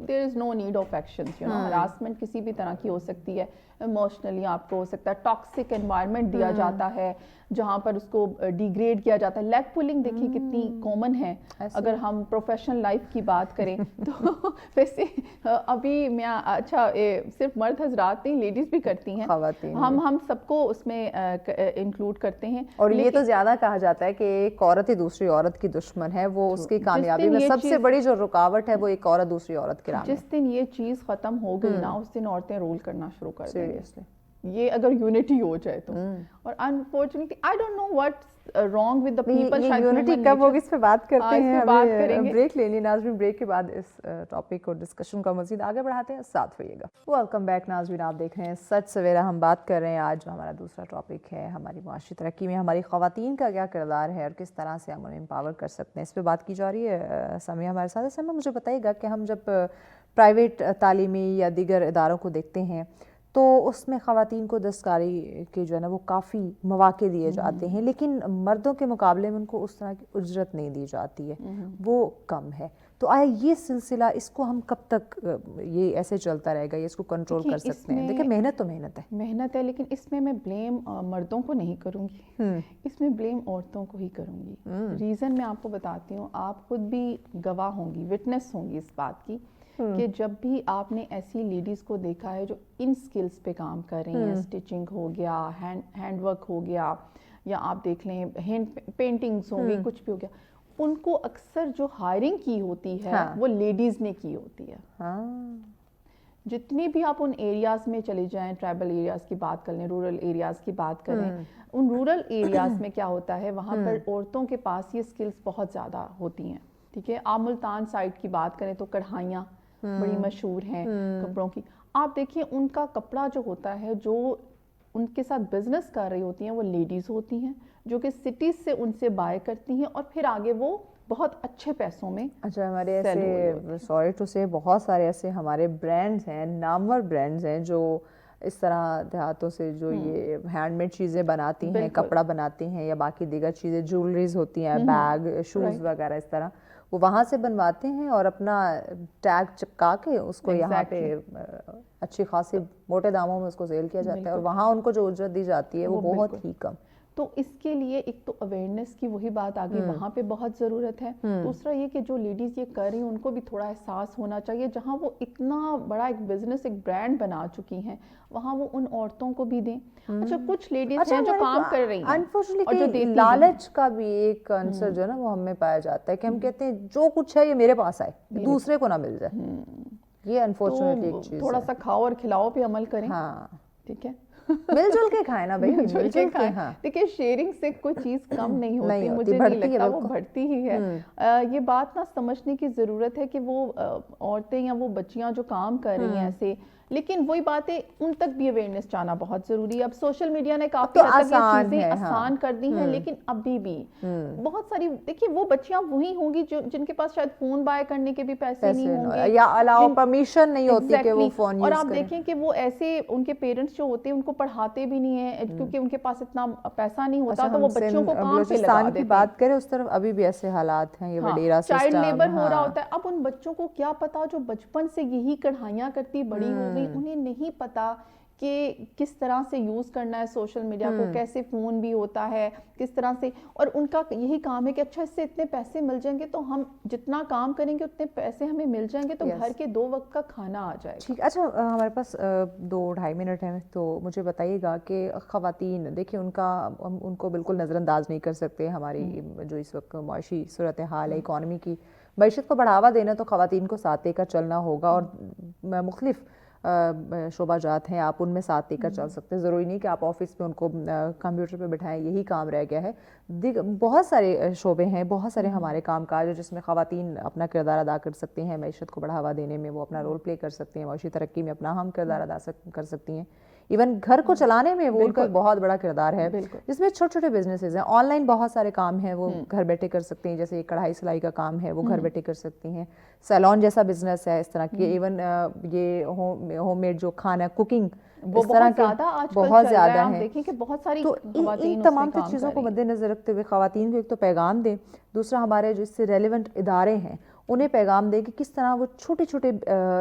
there is no need of actions, you know. Harassment کسی بھی طرح کی ہو سکتی ہے, ایموشنلی آپ کو ہو سکتا ہے, ٹاکسک انوائرمنٹ دیا جاتا ہے جہاں پر اس کو ڈیگریڈ کیا جاتا ہے. لیگ پولنگ دیکھیے کتنی کامن ہے اگر ہم پروفیشنل لائف کی بات کریں تو. ویسے ابھی میں اچھا صرف مرد حضرات نہیں, لیڈیز بھی کرتی ہیں, ہم سب کو اس میں انکلوڈ کرتے ہیں. اور یہ تو زیادہ کہا جاتا ہے کہ ایک عورت ہی دوسری عورت کی دشمن ہے, وہ اس کی کامیابی میں سب سے بڑی جو رکاوٹ ہے وہ ایک عورت دوسری عورت کی راہ میں. جس دن یہ چیز ختم ہو گئی نا, اس دن عورتیں رول کرنا شروع کر دیں گے, یہ اگر یونٹی ہو جائے تو. اور unfortunately I don't know what's wrong with the people. Unity کب ہوگی اس پہ بات کرتے ہیں, ہمیں بریک لینی. ناظرین بریک کے بعد اس ٹاپک اور ڈسکشن کو مزید آگے بڑھاتے ہیں, ساتھ رہیے گا. ویلکم بیک ناظرین, آپ دیکھ رہے ہیں سچ سویرا. ہم بات کر رہے ہیں آج جو ہمارا دوسرا ٹاپک ہے ہماری معاشی ترقی میں ہماری خواتین کا کیا کردار ہے اور کس طرح سے ہم انہیں امپاور کر سکتے ہیں, اس پہ بات کی جا رہی ہے. سمیہ ہمارے ساتھ. سمیہ مجھے بتائیے گا کہ ہم جب پرائیویٹ تعلیمی یا دیگر اداروں کو دیکھتے ہیں تو اس میں خواتین کو دستکاری کے جو ہے نا وہ کافی مواقع دیے جاتے ہیں, لیکن مردوں کے مقابلے میں ان کو اس طرح کی اجرت نہیں دی جاتی ہے, وہ کم ہے. تو آیا یہ سلسلہ, اس کو ہم کب تک یہ ایسے چلتا رہے گا, یہ اس کو کنٹرول کر سکتے ہیں؟ دیکھیں محنت تو محنت ہے, لیکن اس میں بلیم مردوں کو نہیں کروں گی, اس میں بلیم عورتوں کو ہی کروں گی. ریزن میں آپ کو بتاتی ہوں, آپ خود بھی گواہ ہوں گی, وٹنس ہوں گی اس بات کی کہ جب بھی آپ نے ایسی لیڈیز کو دیکھا ہے جو ان سکلز پہ کام کر رہی ہیں, اسٹچنگ ہو گیا, ہینڈ ورک ہو گیا, یا آپ دیکھ لیں ہینڈ پینٹنگز ہوں گی, کچھ بھی ہو گیا, ان کو اکثر جو ہائرنگ کی ہوتی ہے وہ لیڈیز نے کی ہوتی ہے. جتنی بھی آپ ان ایریاز میں چلے جائیں, ٹرائبل ایریاز کی بات کر لیں, رورل ایریاز کی بات کریں, ان رورل ایریاز میں کیا ہوتا ہے, وہاں پر عورتوں کے پاس یہ سکلز بہت زیادہ ہوتی ہیں. ٹھیک ہے, آپ ملتان سائڈ کی بات کریں تو کڑھائیاں بڑی مشہور ہیں کپڑوں کی. آپ دیکھیے ان کا کپڑا جو ہوتا ہے, جو ان کے ساتھ بزنس کر رہی ہوتی ہیں وہ لیڈیز ہوتی ہیں, جو کہ سٹیز سے ان سے بائی کرتی ہیں اور پھر آگے وہ بہت اچھے پیسوں میں. اچھا, ہمارے ایسے سوری ٹو سے بہت سارے ایسے ہمارے برانڈز ہیں, نامور برانڈز ہیں, جو اس طرح دیہاتوں سے جو یہ ہینڈ میڈ چیزیں بناتی ہیں, کپڑا بناتی ہیں یا باقی دیگر چیزیں, جولریز ہوتی ہیں, بیگ, شوز وغیرہ, اس طرح وہ وہاں سے بنواتے ہیں اور اپنا ٹیگ چپکا کے اس کو یہاں پہ اچھی خاصی موٹے داموں میں اس کو سیل کیا جاتا ہے, اور وہاں ان کو جو اجرت دی جاتی ہے وہ بہت ہی کم. تو اس کے لیے ایک تو اویئرنیس کی وہی بات آگئی, وہاں پہ بہت ضرورت ہے. دوسرا یہ کہ جو لیڈیز یہ کر رہی ہیں ان کو بھی تھوڑا احساس ہونا چاہیے, جہاں وہ اتنا بڑا ایک بزنس, ایک برانڈ بنا چکی ہیں, وہاں وہ ان عورتوں کو بھی دیں. اچھا, کچھ لیڈیز ہیں جو کام کر رہی ہیں, انفارچونیٹلی لالچ کا بھی ایک عنصر جو ہے نا وہ ہم میں پایا جاتا ہے, کہ ہم کہتے ہیں جو کچھ ہے یہ میرے پاس آئے, دوسرے کو نہ مل جائے. یہ انفارچونیٹلی ایک چیز ہے. تھوڑا سا کھاؤ اور کھلاؤ پہ عمل کریں. ٹھیک ہے, مل جل کے کھائیں نا بھائی, مل جل کے کھائیں. دیکھیے شیئرنگ سے کوئی چیز کم نہیں ہوتی, مجھے نہیں لگتا, وہ بڑھتی ہی ہے. یہ بات نہ سمجھنے کی ضرورت ہے کہ وہ عورتیں یا وہ بچیاں جو کام کر رہی ہیں ایسے, لیکن وہی باتیں ان تک بھی اویئرنیس جانا بہت ضروری ہے. اب سوشل میڈیا نے کافی حد تک یہ چیزیں آسان کر دی ہیں, لیکن ابھی بھی بہت ساری, دیکھیے وہ بچیاں وہی ہوں گی جن کے پاس شاید فون بائی کرنے کے بھی پیسے نہیں ہوں گے, یا الاؤ پرمیشن نہیں ہوتی کہ وہ فون یوز کریں. اور آپ دیکھیں کہ وہ ایسے ان کے پیرنٹس جو ہوتے ہیں ان کو پڑھاتے بھی نہیں ہیں, کیونکہ ان کے پاس اتنا پیسہ نہیں ہوتا, تو وہ بچوں کو کام پہ لگا دیتے ہیں. کی بات کریں اس طرف ابھی بھی ایسے حالات ہیں, یہ وڈیرا سسٹم, چائلڈ لیبر ہو رہا ہوتا ہے. اب ان بچوں کو کیا پتا جو بچپن سے یہی کڑھائیاں کرتی بڑی ہو گئی, انہیں نہیں پتا کہ کس طرح سے یوز کرنا ہے سوشل میڈیا کو, کیسے فون بھی ہوتا ہے, کس طرح سے, اور ان کا یہی کام ہے کہ اچھا اس سے اتنے پیسے مل جائیں گے تو ہم جتنا کام کریں گے اتنے پیسے ہمیں مل جائیں گے, تو گھر کے 2 وقت کا کھانا آ جائے گا. ٹھیک, اچھا ہمارے پاس 2-2.5 منٹ ہیں, تو مجھے بتائیے گا کہ خواتین, دیکھیے ان کو بالکل نظر انداز نہیں کر سکتے. ہماری جو اس وقت معاشی صورتحال ہے, اکانومی کی, معیشت کو بڑھاوا دینا تو خواتین کو ساتھ لے کر چلنا ہوگا, اور مختلف شعبہ جات ہیں, آپ ان میں ساتھ لے کر چل سکتے ہیں. ضروری نہیں کہ آپ آفس میں ان کو کمپیوٹر پہ بٹھائیں, یہی کام رہ گیا ہے. بہت سارے شعبے ہیں, بہت سارے ہمارے کام کاج جس میں خواتین اپنا کردار ادا کر سکتی ہیں. معیشت کو بڑھاوا دینے میں وہ اپنا رول پلے کر سکتی ہیں, معاشی ترقی میں اپنا اہم کردار ادا کر سکتی ہیں. ایون گھر کو چلانے میں وہ ان کا بہت بڑا کردار ہے, جس میں چھوٹے چھوٹے بزنسز ہیں. آن لائن بہت سارے کام ہیں وہ گھر بیٹھے کر سکتے ہیں, جیسے کڑھائی سلائی کا کام ہے وہ گھر بیٹھے کر سکتی ہیں. سیلون جیسا بزنس ہے اس طرح کی. ایون یہ ہوم میڈ جو کھانا, کوکنگ, اس طرح کے بہت زیادہ ہیں. دیکھیں کہ بہت ساری تو ان تمام چیزوں کو مد نظر رکھتے ہوئے خواتین کو ایک تو پیغام دیں, دوسرا ہمارے جو اس سے ریلیونٹ ادارے ہیں انہیں پیغام دیں کہ کس طرح وہ چھوٹے چھوٹے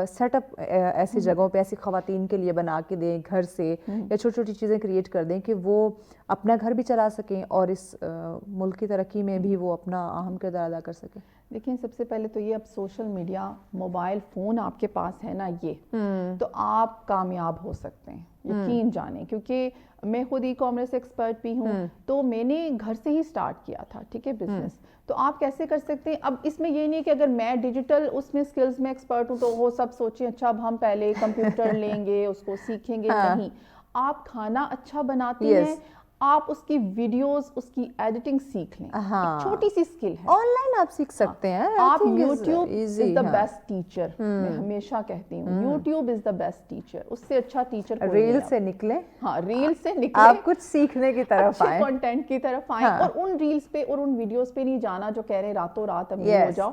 سیٹ اپ ایسی جگہوں پہ ایسی خواتین کے لیے بنا کے دیں, گھر سے, یا چھوٹی چھوٹی چیزیں کریٹ کر دیں کہ وہ اپنا گھر بھی چلا سکیں اور اس ملک کی ترقی میں بھی وہ اپنا اہم کردار ادا کر سکیں. دیکھیں سب سے پہلے تو یہ, اب سوشل میڈیا, موبائل فون آپ کے پاس ہے نا, یہ تو آپ کامیاب ہو سکتے ہیں, یقین جانیں. کیونکہ میں خود ای کامرس ایکسپرٹ بھی ہوں, تو میں نے گھر سے ہی سٹارٹ کیا تھا, ٹھیک ہے, بزنس. تو آپ کیسے کر سکتے ہیں؟ اب اس میں یہ نہیں کہ اگر میں ڈیجیٹل اس میں سکلز میں ایکسپرٹ ہوں تو وہ سب سوچیں اچھا اب ہم پہلے کمپیوٹر لیں گے, اس کو سیکھیں گے. نہیں, آپ کھانا اچھا بناتی ہیں, آپ اس کی ویڈیوز, اس کی ایڈیٹنگ سیکھ لیں. ایک چھوٹی سی سکل ہے, آن لائن آپ سیکھ سکتے ہیں. آپ YouTube is the best teacher, میں ہمیشہ کہتی ہوں YouTube is the best teacher, اس سے اچھا ٹیچر کوئی نہیں. ریل سے نکلیں, ہاں ریل سے نکلیں, آپ کچھ سیکھنے کی طرف آئیں, کنٹینٹ کی طرف آئیں, اور ان ریلز پہ اور ان ویڈیوز پہ نہیں جانا جو کہہ رہے راتوں رات امیر ہو جاؤ.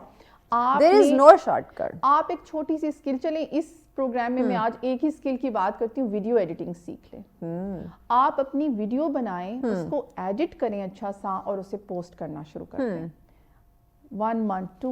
There is no shortcut. آپ ایک چھوٹی سی سکل, چلیں اس پروگرام میں آج ایک ہی سکل کی بات کرتی ہوں, ویڈیو ایڈیٹنگ سیکھ لیں. آپ اپنی ویڈیو بنائیں, اس کو ایڈٹ کریں اچھا سا, اور اسے پوسٹ کرنا شروع کر دیں. 1 month, 2